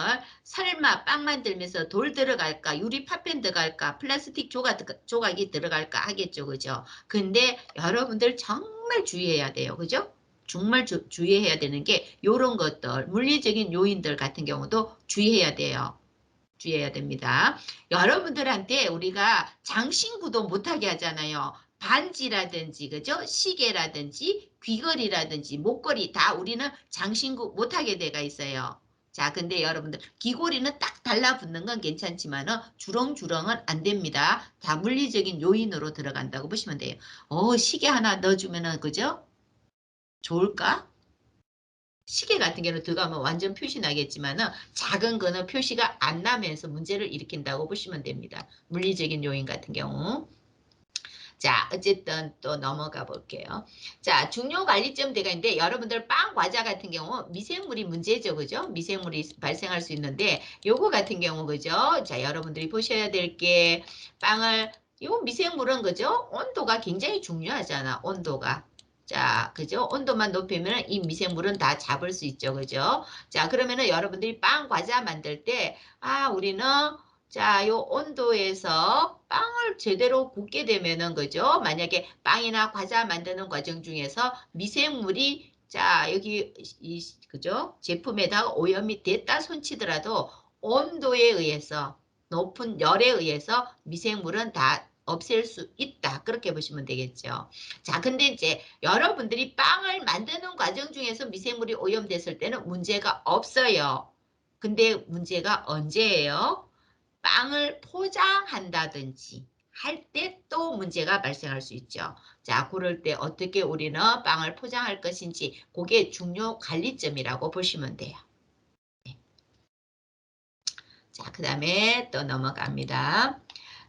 설마 빵 만들면서 돌 들어갈까, 유리 파편 들어갈까, 플라스틱 조각이 들어갈까 하겠죠. 그죠? 근데 여러분들 정말 주의해야 돼요. 그죠? 정말 주의해야 되는 게 이런 것들, 물리적인 요인들 같은 경우도 주의해야 돼요. 주의해야 됩니다. 여러분들한테 우리가 장신구도 못하게 하잖아요. 반지라든지, 그죠? 시계라든지, 귀걸이라든지, 목걸이 다 우리는 장신구 못하게 돼가 있어요. 자, 근데 여러분들 귀걸이는 딱 달라붙는 건 괜찮지만은 주렁주렁은 안 됩니다. 다 물리적인 요인으로 들어간다고 보시면 돼요. 시계 하나 넣어주면은, 그죠? 좋을까? 시계 같은 경우는 들어가면 완전 표시 나겠지만은 작은 거는 표시가 안 나면서 문제를 일으킨다고 보시면 됩니다. 물리적인 요인 같은 경우. 자, 어쨌든 또 넘어가 볼게요. 자, 중요 관리점 대가 있는데 여러분들 빵 과자 같은 경우 미생물이 문제죠. 그죠? 미생물이 발생할 수 있는데 요거 같은 경우 그죠? 자, 여러분들이 보셔야 될 게 빵을 요 미생물은 그죠? 온도가 굉장히 중요하잖아. 온도가. 자, 그죠? 온도만 높이면 이 미생물은 다 잡을 수 있죠. 그죠? 자, 그러면은 여러분들이 빵 과자 만들 때, 우리는 자, 요 온도에서 빵을 제대로 굽게 되면은, 그죠? 만약에 빵이나 과자 만드는 과정 중에서 미생물이, 자, 여기, 그죠? 제품에다가 오염이 됐다 손치더라도 온도에 의해서, 높은 열에 의해서 미생물은 다 없앨 수 있다. 그렇게 보시면 되겠죠. 자, 근데 이제 여러분들이 빵을 만드는 과정 중에서 미생물이 오염됐을 때는 문제가 없어요. 근데 문제가 언제예요? 빵을 포장한다든지 할 때 또 문제가 발생할 수 있죠. 자, 그럴 때 어떻게 우리는 빵을 포장할 것인지 그게 중요 관리점이라고 보시면 돼요. 네. 자, 그 다음에 또 넘어갑니다.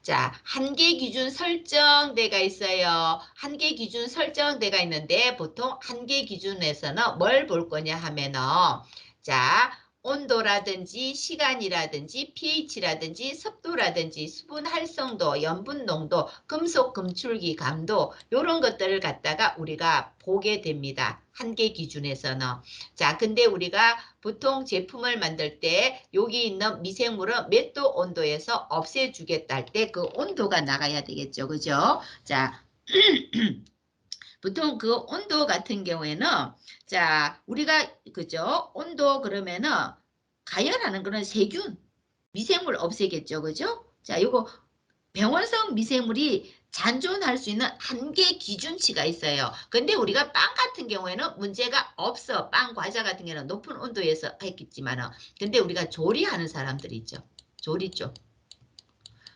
자, 한계 기준 설정대가 있어요. 한계 기준 설정대가 있는데 보통 한계 기준에서는 뭘 볼 거냐 하면은 자, 온도라든지 시간이라든지 pH라든지 습도라든지 수분 활성도, 염분 농도, 금속 검출기 감도 이런 것들을 갖다가 우리가 보게 됩니다. 한계 기준에서는. 자, 근데 우리가 보통 제품을 만들 때 여기 있는 미생물은 몇 도 온도에서 없애주겠다 할 때 그 온도가 나가야 되겠죠. 그죠? 자, 보통 그 온도 같은 경우에는 자, 우리가 그죠? 온도 그러면은 가열하는 거는 세균, 미생물 없애겠죠. 그죠? 자, 요거 병원성 미생물이 잔존할 수 있는 한계 기준치가 있어요. 근데 우리가 빵 같은 경우에는 문제가 없어. 빵 과자 같은 경우는 높은 온도에서 했겠지만은. 근데 우리가 조리하는 사람들이 있죠. 조리 쪽.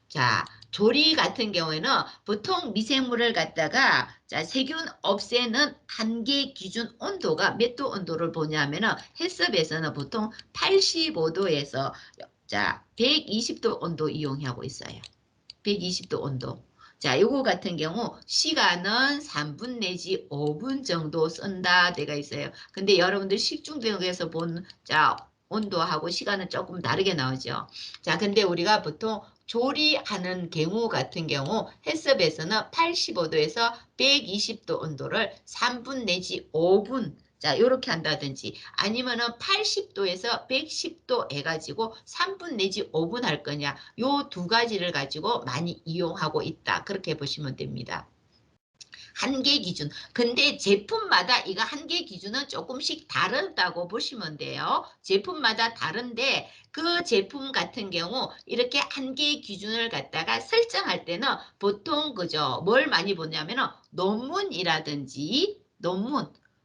자, 조리 같은 경우에는 보통 미생물을 갖다가 자, 세균 없애는 한계 기준 온도가 몇 도 온도를 보냐면은 헬스업에서는 보통 85도에서 자, 120도 온도 이용하고 있어요. 120도 온도. 자, 요거 같은 경우 시간은 3분 내지 5분 정도 쓴다 데가 있어요. 근데 여러분들 식중독에서 본 자, 온도하고 시간은 조금 다르게 나오죠. 자, 근데 우리가 보통 조리하는 경우 같은 경우 헬스업에서는 85도에서 120도 온도를 3분 내지 5분 자, 요렇게 한다든지 아니면은 80도에서 110도 해가지고 3분 내지 5분 할 거냐. 요 두 가지를 가지고 많이 이용하고 있다. 그렇게 보시면 됩니다. 한계 기준. 근데 제품마다 이거 한계 기준은 조금씩 다르다고 보시면 돼요. 제품마다 다른데 그 제품 같은 경우 이렇게 한계 기준을 갖다가 설정할 때는 보통 그죠. 뭘 많이 보냐면은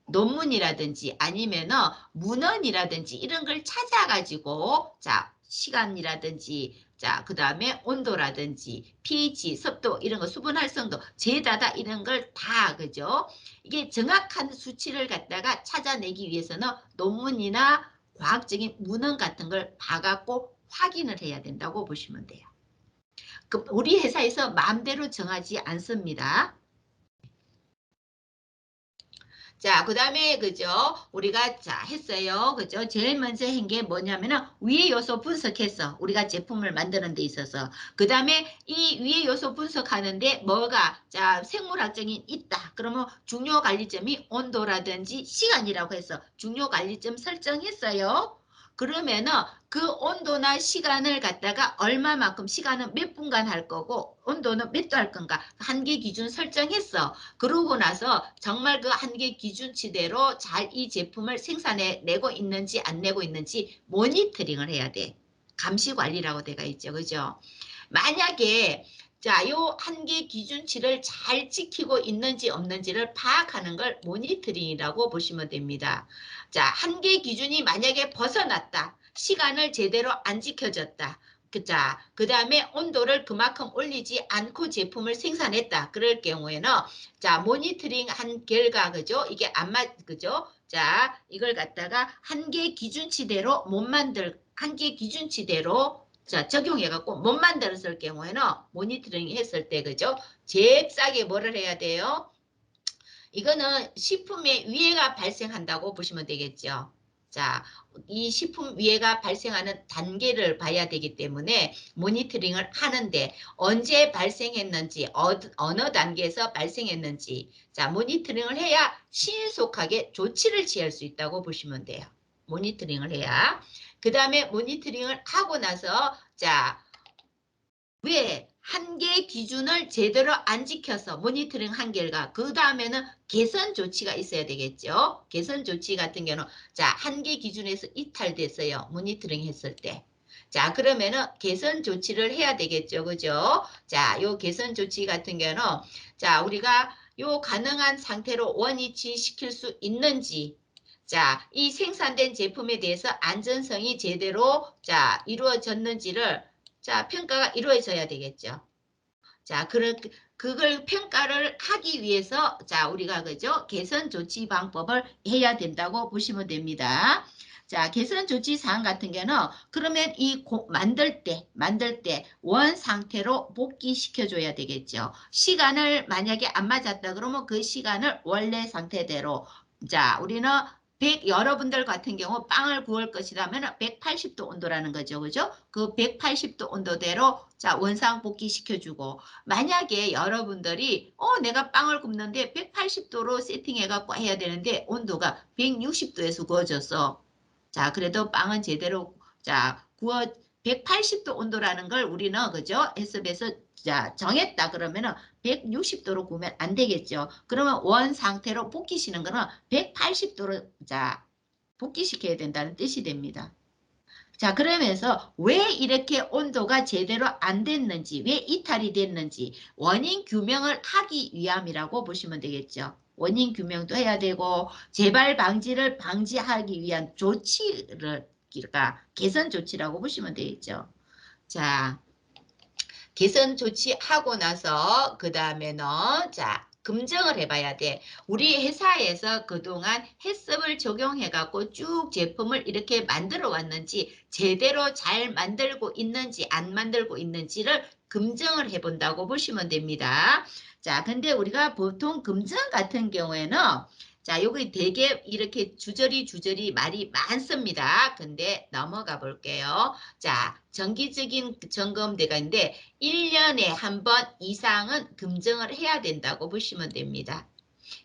논문이라든지 아니면은 문헌이라든지 이런 걸 찾아가지고 자 시간이라든지 자, 그다음에 온도라든지 pH, 습도 이런 거 수분 활성도, 제다다 이런 걸 다 그죠? 이게 정확한 수치를 갖다가 찾아내기 위해서는 논문이나 과학적인 문헌 같은 걸 봐갖고 확인을 해야 된다고 보시면 돼요. 우리 회사에서 마음대로 정하지 않습니다. 자, 그 다음에, 그죠? 우리가, 자, 했어요. 그죠? 제일 먼저 한 게 뭐냐면은, 위의 요소 분석했어. 우리가 제품을 만드는 데 있어서. 그 다음에, 이 위의 요소 분석하는데, 뭐가, 자, 생물학적인 있다. 그러면 중요 관리점이 온도라든지 시간이라고 해서 중요 관리점 설정했어요. 그러면은 그 온도나 시간을 갖다가 얼마만큼, 시간은 몇 분간 할 거고 온도는 몇 도 할 건가 한계 기준 설정했어. 그러고 나서 정말 그 한계 기준치대로 잘 이 제품을 생산해내고 있는지 안 내고 있는지 모니터링을 해야 돼. 감시 관리라고 돼가 있죠. 그죠? 만약에 자, 요 한계 기준치를 잘 지키고 있는지 없는지를 파악하는 걸 모니터링이라고 보시면 됩니다. 자, 한계 기준이 만약에 벗어났다. 시간을 제대로 안 지켜졌다. 그 다음에 온도를 그만큼 올리지 않고 제품을 생산했다. 그럴 경우에는 자, 모니터링 한 결과 그죠? 이게 안 그죠? 자, 이걸 갖다가 한계 기준치대로 못 한계 기준치대로 자, 적용해갖고 못 만들었을 경우에는 모니터링 했을 때, 그죠? 잽싸게 뭐를 해야 돼요? 이거는 식품의 위해가 발생한다고 보시면 되겠죠. 자, 이 식품 위해가 발생하는 단계를 봐야 되기 때문에 모니터링을 하는데 언제 발생했는지, 어느 단계에서 발생했는지, 자, 모니터링을 해야 신속하게 조치를 취할 수 있다고 보시면 돼요. 모니터링을 해야. 그 다음에 모니터링을 하고 나서, 자, 왜 한계 기준을 제대로 안 지켜서 모니터링 한 결과 그 다음에는 개선 조치가 있어야 되겠죠. 개선 조치 같은 경우는 자, 한계 기준에서 이탈됐어요. 모니터링 했을 때. 자, 그러면은 개선 조치를 해야 되겠죠. 그죠? 자, 요 개선 조치 같은 경우는 자, 우리가 요 가능한 상태로 원위치 시킬 수 있는지 자, 이 생산된 제품에 대해서 안전성이 제대로 자, 이루어졌는지를 자, 평가가 이루어져야 되겠죠. 자, 그걸 평가를 하기 위해서 자, 우리가 그죠? 개선 조치 방법을 해야 된다고 보시면 됩니다. 자, 개선 조치 사항 같은 경우는 그러면 이 만들 때 원 상태로 복귀시켜 줘야 되겠죠. 시간을 만약에 안 맞았다 그러면 그 시간을 원래 상태대로 자, 우리는 여러분들 같은 경우 빵을 구울 것이라면 180도 온도라는 거죠. 그죠? 그 180도 온도대로 자, 원상 복귀시켜주고 만약에 여러분들이 내가 빵을 굽는데 180도로 세팅해갖고 해야 되는데 온도가 160도에서 구워졌어. 자, 그래도 빵은 제대로 자, 180도 온도라는 걸 우리는 그죠? 해썹에서 자, 정했다 그러면은 160도로 구우면 안 되겠죠. 그러면 원 상태로 볶이시는 거는 180도로 자, 볶이시켜야 된다는 뜻이 됩니다. 자, 그러면서 왜 이렇게 온도가 제대로 안 됐는지, 왜 이탈이 됐는지 원인 규명을 하기 위함이라고 보시면 되겠죠. 원인 규명도 해야 되고 재발 방지를 방지하기 위한 조치를 그러니까 개선 조치라고 보시면 되겠죠. 자, 개선 조치하고 나서 그 다음에는 자, 검증을 해봐야 돼. 우리 회사에서 그동안 해썹을 적용해갖고 쭉 제품을 이렇게 만들어 왔는지 제대로 잘 만들고 있는지 안 만들고 있는지를 검증을 해본다고 보시면 됩니다. 자, 근데 우리가 보통 검증 같은 경우에는 자, 여기 되게 이렇게 주저리 말이 많습니다. 근데 넘어가 볼게요. 자, 정기적인 점검대가 있는데 1년에 한 번 이상은 검증을 해야 된다고 보시면 됩니다.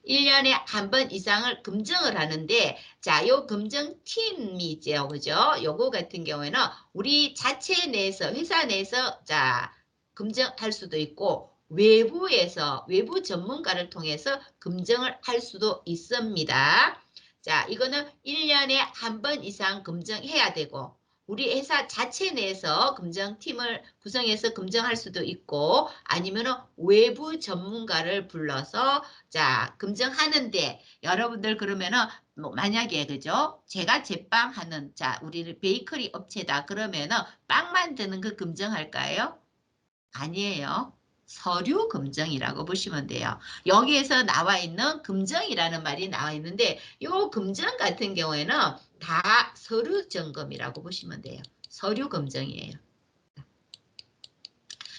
1년에 한 번 이상을 검증을 하는데 자, 요 검증팀이 있죠. 그죠? 요거 같은 경우에는 우리 자체 내에서 회사 내에서 자, 검증할 수도 있고 외부 전문가를 통해서 검증을 할 수도 있습니다. 자, 이거는 1년에 한 번 이상 검증해야 되고 우리 회사 자체 내에서 검증팀을 구성해서 검증할 수도 있고 아니면 외부 전문가를 불러서 자, 검증하는데 여러분들 그러면은 뭐 만약에 그죠? 제가 제빵 하는 자 우리는 베이커리 업체다 그러면은 빵 만드는 거 검증할까요? 아니에요. 서류 검증이라고 보시면 돼요. 여기에서 나와 있는 검증이라는 말이 나와 있는데 이 검증 같은 경우에는 다 서류 점검이라고 보시면 돼요. 서류 검증이에요.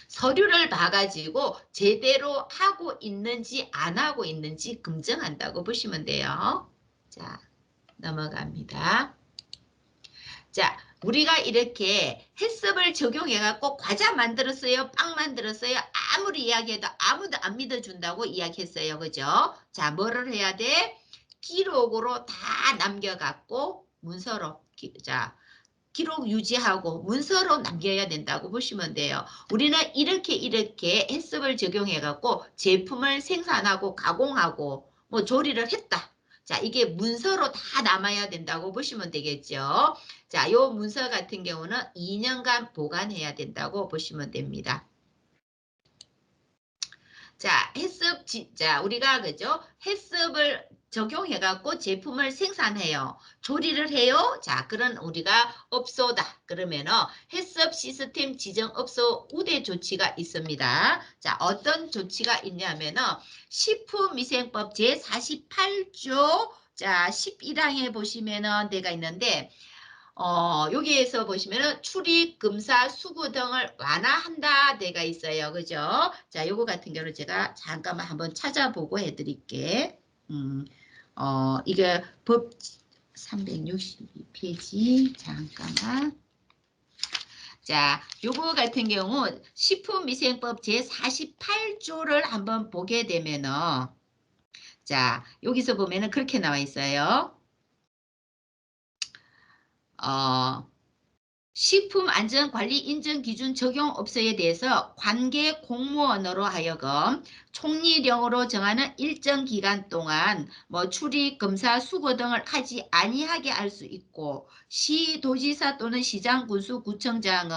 서류를 봐가지고 제대로 하고 있는지 안 하고 있는지 검증한다고 보시면 돼요. 자, 넘어갑니다. 자, 우리가 이렇게 해썹을 적용해갖고 과자 만들었어요, 빵 만들었어요. 아무리 이야기해도 아무도 안 믿어준다고 이야기했어요. 그죠? 자, 뭐를 해야 돼? 기록으로 다 남겨갖고 문서로, 자, 기록 유지하고 문서로 남겨야 된다고 보시면 돼요. 우리는 이렇게 해썹을 적용해갖고 제품을 생산하고 가공하고 뭐 조리를 했다. 자, 이게 문서로 다 남아야 된다고 보시면 되겠죠. 자, 요 문서 같은 경우는 2년간 보관해야 된다고 보시면 됩니다. 자, 자, 우리가 그죠? 해썹을 적용해갖고 제품을 생산해요. 조리를 해요. 자, 그런 우리가 업소다. 그러면은 해썹 시스템 지정 업소 우대 조치가 있습니다. 자, 어떤 조치가 있냐면은 식품위생법 제48조 자, 11항에 보시면은 데가 있는데 여기에서 보시면은 출입, 검사, 수구 등을 완화한다 데가 있어요. 그죠? 자, 요거 같은 경우는 제가 잠깐만 한번 찾아보고 해드릴게. 이게 법 362페이지 잠깐만. 자, 요거 같은 경우 식품위생법 제48조를 한번 보게 되면은 자, 여기서 보면은 그렇게 나와 있어요. 식품안전관리인증기준 적용 업소에 대해서 관계 공무원으로 하여금 총리령으로 정하는 일정 기간 동안 뭐 출입, 검사, 수거 등을 하지 아니하게 할 수 있고 시도지사 또는 시장, 군수, 구청장은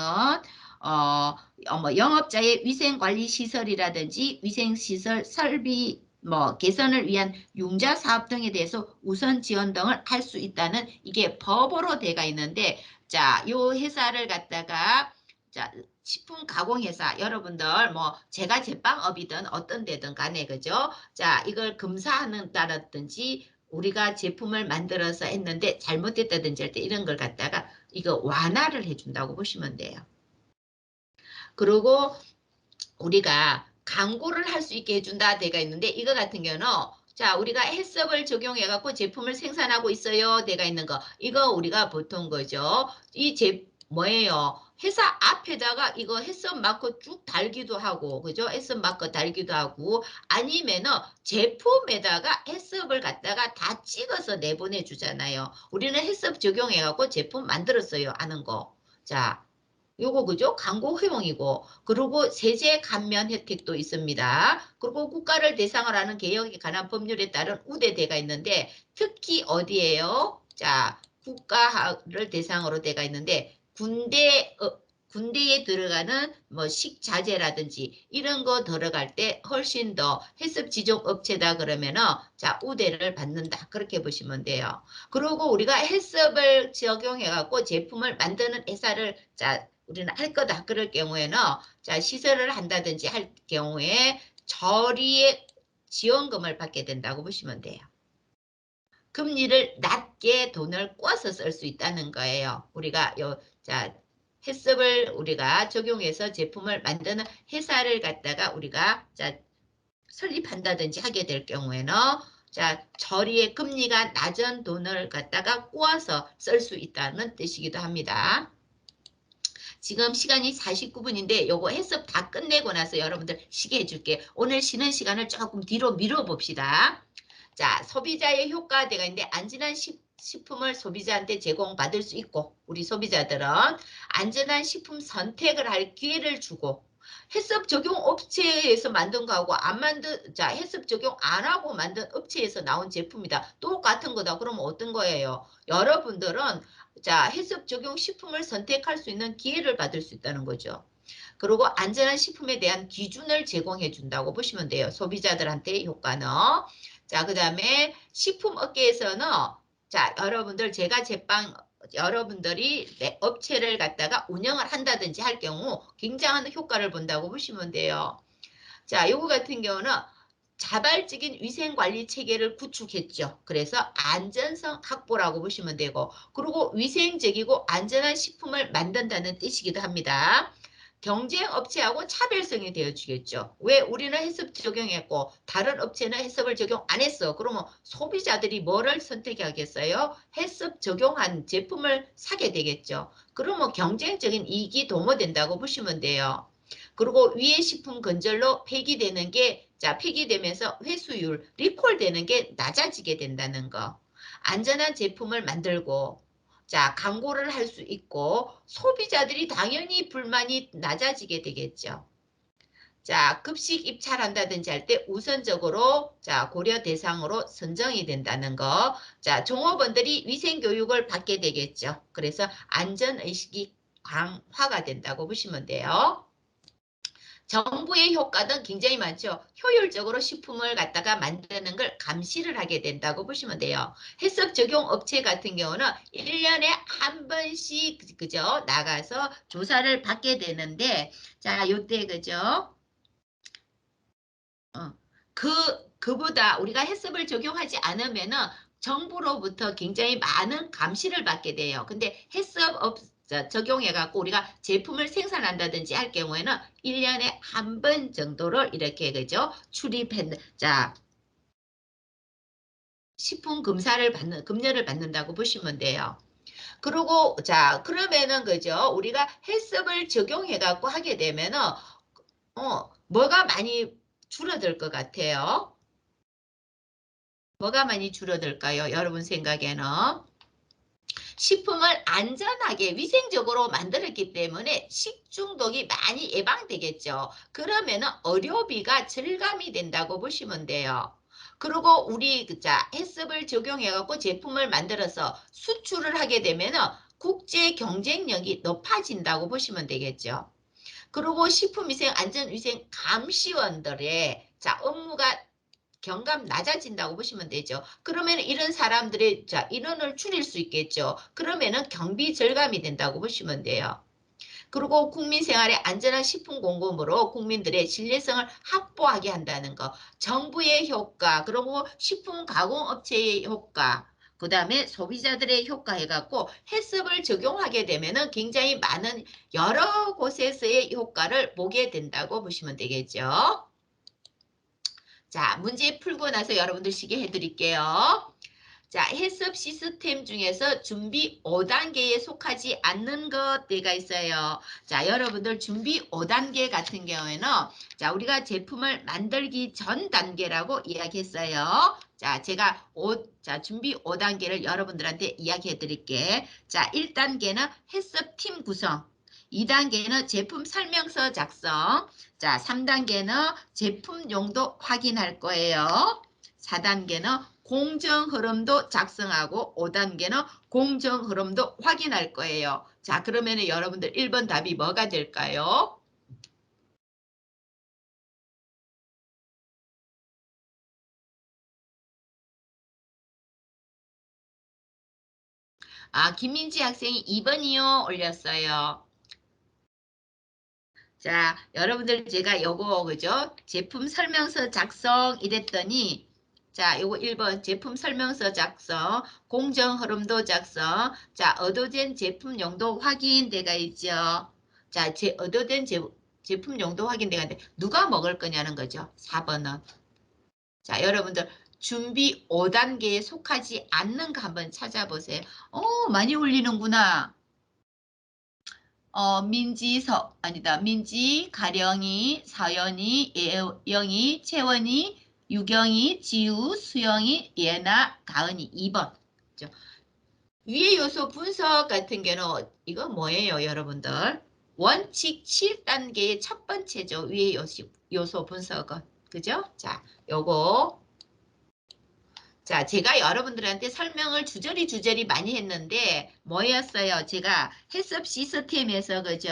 뭐 영업자의 위생관리시설이라든지 위생시설 설비 뭐 개선을 위한 융자 사업 등에 대해서 우선 지원 등을 할 수 있다는 이게 법으로 돼가 있는데 자, 요 회사를 갖다가 자, 식품 가공 회사 여러분들 뭐 제가 제빵업이든 어떤 데든 간에 그죠? 자, 이걸 검사하는다든지 우리가 제품을 만들어서 했는데 잘못됐다든지 할 때 이런 걸 갖다가 이거 완화를 해준다고 보시면 돼요. 그리고 우리가 광고를 할 수 있게 해준다 데가 있는데 이거 같은 경우는 자, 우리가 해썹을 적용해갖고 제품을 생산하고 있어요. 데가 있는 거. 이거 우리가 보통 거죠. 뭐예요? 회사 앞에다가 이거 해썹 마크 쭉 달기도 하고, 그죠? 해썹 마크 달기도 하고, 아니면은 제품에다가 해썹을 갖다가 다 찍어서 내보내 주잖아요. 우리는 해썹 적용해갖고 제품 만들었어요. 하는 거. 자, 요거 그죠? 광고 허용이고 그리고 세제 감면 혜택도 있습니다. 그리고 국가를 대상으로 하는 개혁에 관한 법률에 따른 우대대가 있는데 특히 어디에요? 자, 국가를 대상으로 돼가 있는데 군대에 들어가는 뭐 식자재라든지 이런 거 들어갈 때 훨씬 더 해썹 지정 업체다 그러면은 자, 우대를 받는다. 그렇게 보시면 돼요. 그리고 우리가 해썹을 적용해 갖고 제품을 만드는 회사를 자 우리는 할 거다. 그럴 경우에는 자 시설을 한다든지 할 경우에 저리의 지원금을 받게 된다고 보시면 돼요. 금리를 낮게 돈을 꿔서 쓸 수 있다는 거예요. 우리가 자 해썹을 우리가 적용해서 제품을 만드는 회사를 갖다가 우리가 자 설립한다든지 하게 될 경우에는 자 저리의 금리가 낮은 돈을 갖다가 꼬아서 쓸 수 있다는 뜻이기도 합니다. 지금 시간이 49분인데 요거 해석 다 끝내고 나서 여러분들 쉬게 해줄게. 오늘 쉬는 시간을 조금 뒤로 밀어봅시다. 자, 소비자의 효과가 있는데 안전한 식품을 소비자한테 제공받을 수 있고 우리 소비자들은 안전한 식품 선택을 할 기회를 주고 해썹 적용 업체에서 만든 거하고 안 만든 자 해썹 적용 안 하고 만든 업체에서 나온 제품이다. 똑같은 거다. 그러면 어떤 거예요? 여러분들은 자 해썹 적용 식품을 선택할 수 있는 기회를 받을 수 있다는 거죠. 그리고 안전한 식품에 대한 기준을 제공해 준다고 보시면 돼요. 소비자들한테 효과는. 자, 그 다음에 식품업계에서는 자, 여러분들 제가 제빵 여러분들이 내 업체를 갖다가 운영을 한다든지 할 경우 굉장한 효과를 본다고 보시면 돼요. 자, 요거 같은 경우는 자발적인 위생관리 체계를 구축했죠. 그래서 안전성 확보라고 보시면 되고, 그리고 위생적이고 안전한 식품을 만든다는 뜻이기도 합니다. 경쟁 업체하고 차별성이 되어주겠죠. 왜 우리는 해썹 적용했고 다른 업체는 해썹을 적용 안 했어. 그러면 소비자들이 뭐를 선택하겠어요? 해썹 적용한 제품을 사게 되겠죠. 그러면 경쟁적인 이익이 도모된다고 보시면 돼요. 그리고 위해 식품 건절로 폐기되는 게, 자, 폐기되면서 회수율, 리콜되는 게 낮아지게 된다는 거. 안전한 제품을 만들고, 자, 광고를 할 수 있고, 소비자들이 당연히 불만이 낮아지게 되겠죠. 자, 급식 입찰한다든지 할 때 우선적으로, 자, 고려 대상으로 선정이 된다는 거. 자, 종업원들이 위생 교육을 받게 되겠죠. 그래서 안전의식이 강화가 된다고 보시면 돼요. 정부의 효과는 굉장히 많죠. 효율적으로 식품을 갖다가 만드는 걸 감시를 하게 된다고 보시면 돼요. 해썹 적용 업체 같은 경우는 1년에 한 번씩 그죠? 나가서 조사를 받게 되는데, 자, 요때 그죠? 그보다 우리가 해썹을 적용하지 않으면은 정부로부터 굉장히 많은 감시를 받게 돼요. 근데 적용해갖고 우리가 제품을 생산한다든지 할 경우에는 1년에 한 번 정도를 이렇게, 그죠? 자, 식품 검열을 받는다고 보시면 돼요. 그리고, 자, 그러면은, 그죠? 우리가 해썹을 적용해갖고 하게 되면은, 뭐가 많이 줄어들 것 같아요? 뭐가 많이 줄어들까요? 여러분 생각에는? 식품을 안전하게 위생적으로 만들었기 때문에 식중독이 많이 예방되겠죠. 그러면 의료비가 절감이 된다고 보시면 돼요. 그리고 우리 자 해썹을 적용해갖고 제품을 만들어서 수출을 하게 되면 국제 경쟁력이 높아진다고 보시면 되겠죠. 그리고 식품위생안전위생 감시원들의 자 업무가 경감 낮아진다고 보시면 되죠. 그러면 이런 사람들의 자 인원을 줄일 수 있겠죠. 그러면은 경비 절감이 된다고 보시면 돼요. 그리고 국민 생활에 안전한 식품 공급으로 국민들의 신뢰성을 확보하게 한다는 거. 정부의 효과, 그리고 식품 가공업체의 효과, 그 다음에 소비자들의 효과 해갖고 해썹을 적용하게 되면은 굉장히 많은 여러 곳에서의 효과를 보게 된다고 보시면 되겠죠. 자, 문제 풀고 나서 여러분들 시계 해드릴게요. 자, 해썹 시스템 중에서 준비 5단계에 속하지 않는 것들가 있어요. 자, 여러분들 준비 5단계 같은 경우에는 자, 우리가 제품을 만들기 전 단계라고 이야기했어요. 자, 자, 준비 5단계를 여러분들한테 이야기해 드릴게. 자, 1단계는 해썹 팀 구성. 2단계는 제품 설명서 작성. 자, 3단계는 제품 용도 확인할 거예요. 4단계는 공정 흐름도 작성하고 5단계는 공정 흐름도 확인할 거예요. 자, 그러면 여러분들 1번 답이 뭐가 될까요? 아, 김민지 학생이 2번이요 올렸어요. 자, 여러분들 제가 요거 그죠? 제품 설명서 작성 이랬더니 자, 요거 1번 제품 설명서 작성, 공정 흐름도 작성. 자, 얻어진 제품 용도 확인대가 있죠. 자, 얻어된 제품 용도 확인대가 있는데 누가 먹을 거냐는 거죠. 4번은. 자, 여러분들 준비 5단계에 속하지 않는 거 한번 찾아보세요. 많이 올리는구나. 민지, 가령이, 서연이, 예영이, 채원이, 유경이, 지우, 수영이, 예나, 가은이 2번. 그죠? 위의 요소 분석 같은 경우는 이거 뭐예요, 여러분들? 원칙 7단계의 첫 번째죠. 위의 요소 분석은. 그죠? 자, 요거 자, 제가 여러분들한테 설명을 주저리 많이 했는데 뭐였어요? 제가 해썹 시스템에서 그죠?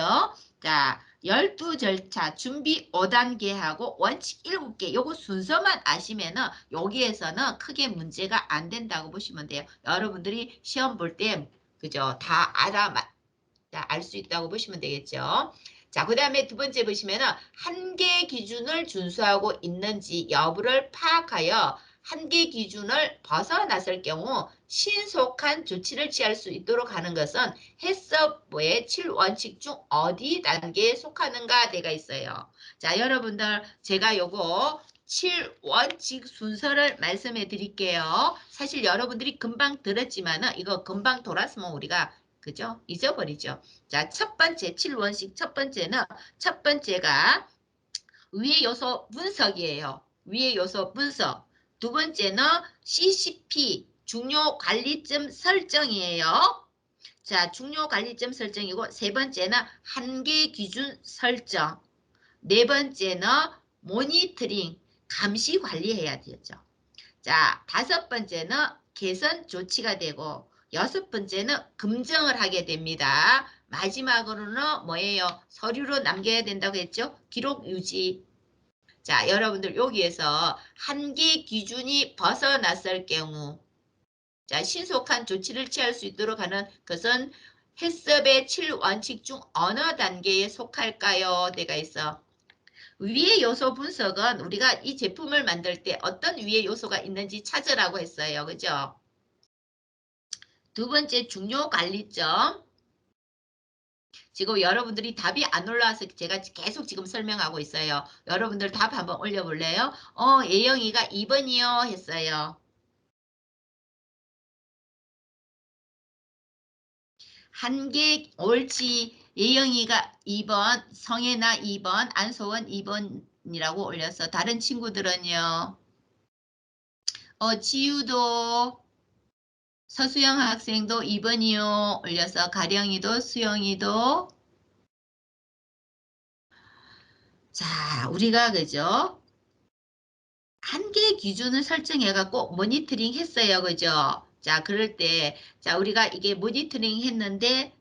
자, 12절차 준비 5단계 하고 원칙 7개 요거 순서만 아시면은 여기에서는 크게 문제가 안 된다고 보시면 돼요. 여러분들이 시험 볼 때 그죠? 다 알 수 있다고 보시면 되겠죠. 자, 그 다음에 두 번째 보시면은 한계 기준을 준수하고 있는지 여부를 파악하여 한계 기준을 벗어났을 경우 신속한 조치를 취할 수 있도록 하는 것은 해서의 7원칙 중 어디 단계에 속하는가 되가 있어요. 자, 여러분들 제가 요거 7원칙 순서를 말씀해 드릴게요. 사실 여러분들이 금방 들었지만은 이거 금방 돌았으면 우리가 그죠? 잊어버리죠. 자, 첫 번째 7원칙 첫 번째는 첫 번째가 위의 요소 분석이에요. 위의 요소 분석. 두 번째는 CCP 중요 관리점 설정이에요. 자, 중요 관리점 설정이고 세 번째는 한계 기준 설정. 네 번째는 모니터링 감시 관리해야 되죠. 자, 다섯 번째는 개선 조치가 되고 여섯 번째는 검증을 하게 됩니다. 마지막으로는 뭐예요? 서류로 남겨야 된다고 했죠? 기록 유지. 자, 여러분들 여기에서 한계 기준이 벗어났을 경우 자, 신속한 조치를 취할 수 있도록 하는 것은 해썹의 7원칙 중 어느 단계에 속할까요? 내가 있어. 위의 요소 분석은 우리가 이 제품을 만들 때 어떤 위의 요소가 있는지 찾으라고 했어요. 그죠? 두 번째 중요 관리점. 지금 여러분들이 답이 안 올라와서 제가 계속 지금 설명하고 있어요. 여러분들 답 한번 올려볼래요? 예영이가 2번이요 했어요. 한계 옳지. 예영이가 2번, 성혜나 2번, 안소원 2번이라고 올렸어. 다른 친구들은요? 지유도 서수영 학생도 2번이요. 올려서 가령이도 수영이도 자 우리가 그죠? 한계 기준을 설정해갖고 모니터링 했어요. 그죠? 자 그럴 때 자 우리가 이게 모니터링 했는데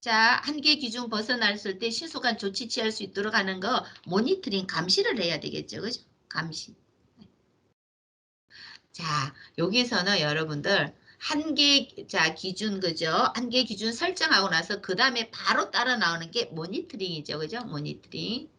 자 한계 기준 벗어났을 때 신속한 조치 취할 수 있도록 하는 거 모니터링 감시를 해야 되겠죠. 그죠? 감시. 자, 여기서는 여러분들 한계 자 기준 그죠? 한계 기준 설정하고 나서 그 다음에 바로 따라 나오는 게 모니터링이죠. 그죠? 모니터링.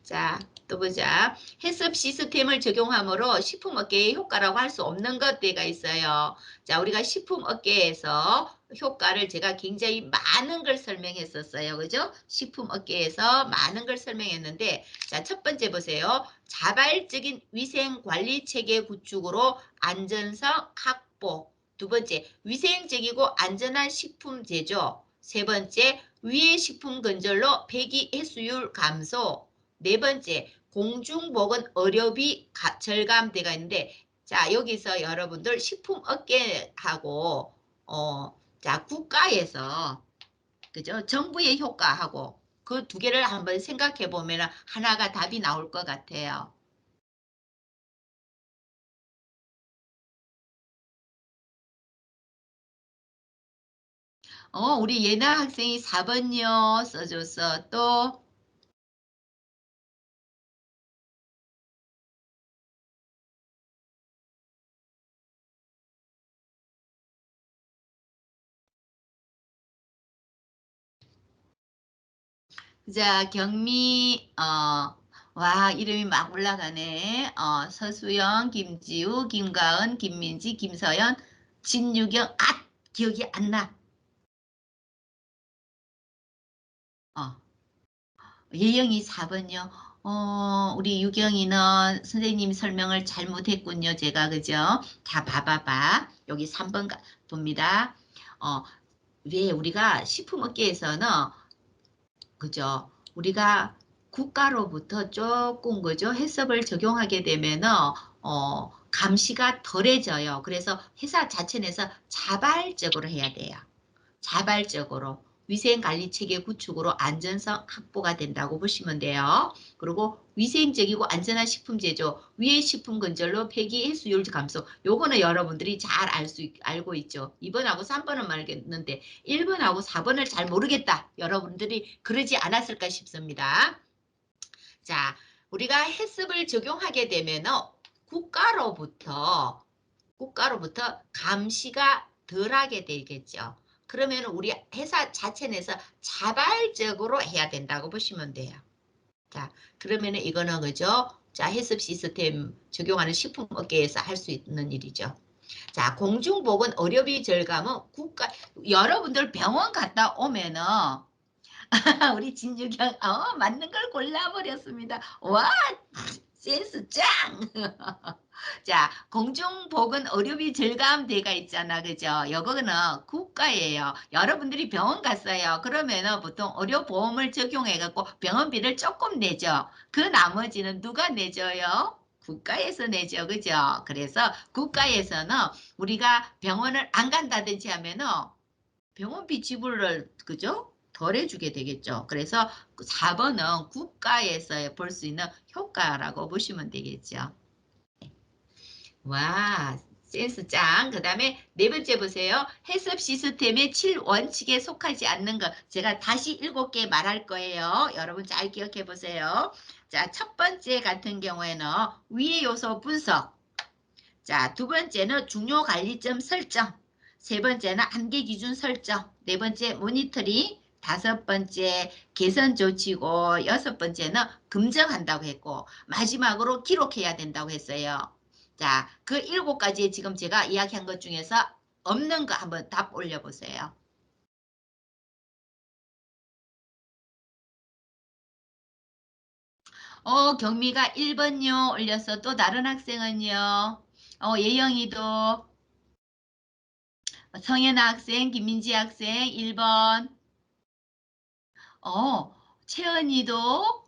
자, 또 보자. 해썹 시스템을 적용함으로 식품업계의 효과라고 할 수 없는 것들가 있어요. 자, 우리가 식품업계에서 효과를 제가 굉장히 많은 걸 설명했었어요. 그죠? 식품업계에서 많은 걸 설명했는데, 자, 첫 번째 보세요. 자발적인 위생관리 체계 구축으로 안전성 확보. 두 번째, 위생적이고 안전한 식품 제조. 세 번째, 위해 식품 건절로 폐기 해수율 감소. 네 번째, 공중보건 의료비 절감대가 있는데, 자, 여기서 여러분들 식품업계하고, 자, 국가에서, 그죠? 정부의 효과하고, 그 두 개를 한번 생각해 보면 하나가 답이 나올 것 같아요. 우리 예나 학생이 4번요 써줬어. 또, 자, 경미, 와, 이름이 막 올라가네. 서수영, 김지우, 김가은, 김민지, 김서연, 진유경, 기억이 안 나. 어, 예영이 4번요. 우리 유경이는 선생님 설명을 잘못했군요. 제가, 그죠? 자, 봐봐봐. 여기 3번 봅니다. 왜 우리가 식품업계에서는 그죠? 우리가 국가로부터 조금 그죠? 해썹을 적용하게 되면은 감시가 덜해져요. 그래서 회사 자체 내에서 자발적으로 해야 돼요. 자발적으로. 위생관리 체계 구축으로 안전성 확보가 된다고 보시면 돼요. 그리고 위생적이고 안전한 식품 제조, 위해 식품 건절로 폐기 해수율 감소. 요거는 여러분들이 잘 알고 있죠. 2번하고 3번은 말겠는데 1번하고 4번을 잘 모르겠다. 여러분들이 그러지 않았을까 싶습니다. 자, 우리가 해습을 적용하게 되면 국가로부터 감시가 덜하게 되겠죠. 그러면 우리 회사 자체 내에서 자발적으로 해야 된다고 보시면 돼요. 자, 그러면 이거는 그죠? 자, 해습 시스템 적용하는 식품업계에서 할 수 있는 일이죠. 자, 공중보건 의료비 절감은 여러분들 병원 갔다 오면은 우리 진주경 맞는 걸 골라버렸습니다. 와, 센스 짱! 자, 공중보건 의료비 절감대가 있잖아. 그죠? 요거는 국가예요. 여러분들이 병원 갔어요. 그러면은 보통 의료보험을 적용해갖고 병원비를 조금 내죠. 그 나머지는 누가 내줘요? 국가에서 내죠. 그죠? 그래서 국가에서는 우리가 병원을 안 간다든지 하면은 병원비 지불을, 그죠? 덜 해주게 되겠죠. 그래서 4번은 국가에서 볼 수 있는 효과라고 보시면 되겠죠. 와, 센스 짱. 그 다음에 네 번째 보세요. 해썹 시스템의 7원칙에 속하지 않는 것. 제가 다시 7개 말할 거예요. 여러분 잘 기억해 보세요. 자, 첫 번째 같은 경우에는 위의 요소 분석. 자, 두 번째는 중요 관리점 설정. 세 번째는 한계 기준 설정. 네 번째 모니터링. 다섯 번째 개선 조치고 여섯 번째는 검증한다고 했고 마지막으로 기록해야 된다고 했어요. 자, 그 7가지 지금 제가 이야기한 것 중에서 없는 거 한번 답 올려보세요. 경미가 1번요 올렸어. 또 다른 학생은요. 예영이도. 성현아 학생, 김민지 학생 1번. 어, 채연이도,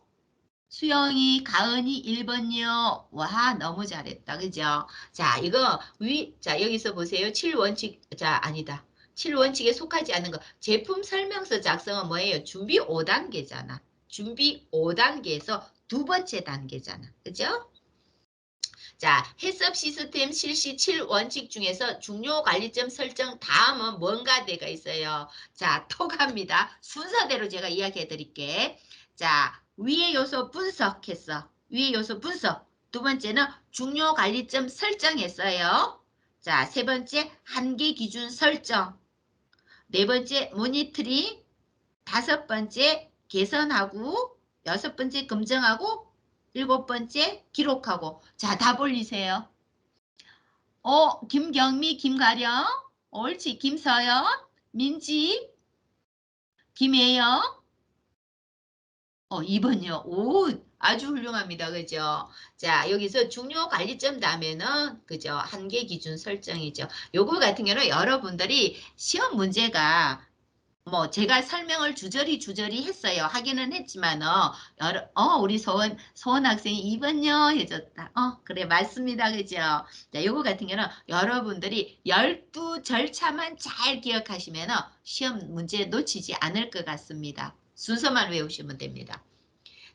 수영이, 가은이 1번요. 와, 너무 잘했다. 그죠? 자, 자, 여기서 보세요. 7원칙, 자, 아니다. 7원칙에 속하지 않는 거. 제품 설명서 작성은 뭐예요? 준비 5단계잖아. 준비 5단계에서 두 번째 단계잖아. 그죠? 자, 해썹 시스템 실시 7원칙 중에서 중요 관리점 설정 다음은 뭔가 돼가 있어요. 자, 또 갑니다. 순서대로 제가 이야기해 드릴게. 자, 위의 요소 분석했어. 위의 요소 분석. 두 번째는 중요 관리점 설정했어요. 자, 세 번째 한계 기준 설정. 네 번째 모니터링. 다섯 번째 개선하고 여섯 번째 검증하고 일곱 번째 기록하고. 자, 답 올리세요. 김경미, 김가령, 옳지, 김서연, 민지, 김혜영, 2번요. 오, 아주 훌륭합니다. 그죠? 자, 여기서 중요 관리점 다음에는, 그죠? 한계 기준 설정이죠. 요거 같은 경우는 여러분들이 시험 문제가 제가 설명을 주저리 했어요. 하기는 했지만, 우리 소원 학생이 2번요 해줬다. 그래, 맞습니다. 그죠? 자, 요거 같은 경우는 여러분들이 12절차만 잘 기억하시면 시험 문제 놓치지 않을 것 같습니다. 순서만 외우시면 됩니다.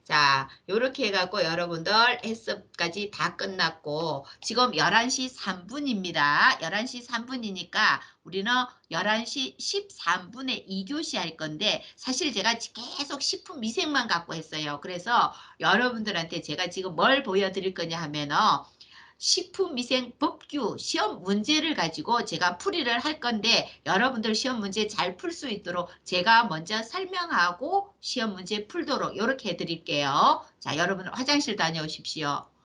자, 요렇게 해갖고 여러분들 해석까지 다 끝났고 지금 11시 3분입니다. 11시 3분이니까 우리는 11시 13분에 2교시 할 건데 사실 제가 계속 식품 위생만 갖고 했어요. 그래서 여러분들한테 제가 지금 뭘 보여드릴 거냐 하면은 식품위생법규 시험 문제를 가지고 제가 풀이를 할 건데 여러분들 시험 문제 잘 풀 수 있도록 제가 먼저 설명하고 시험 문제 풀도록 이렇게 해드릴게요. 자, 여러분 화장실 다녀오십시오.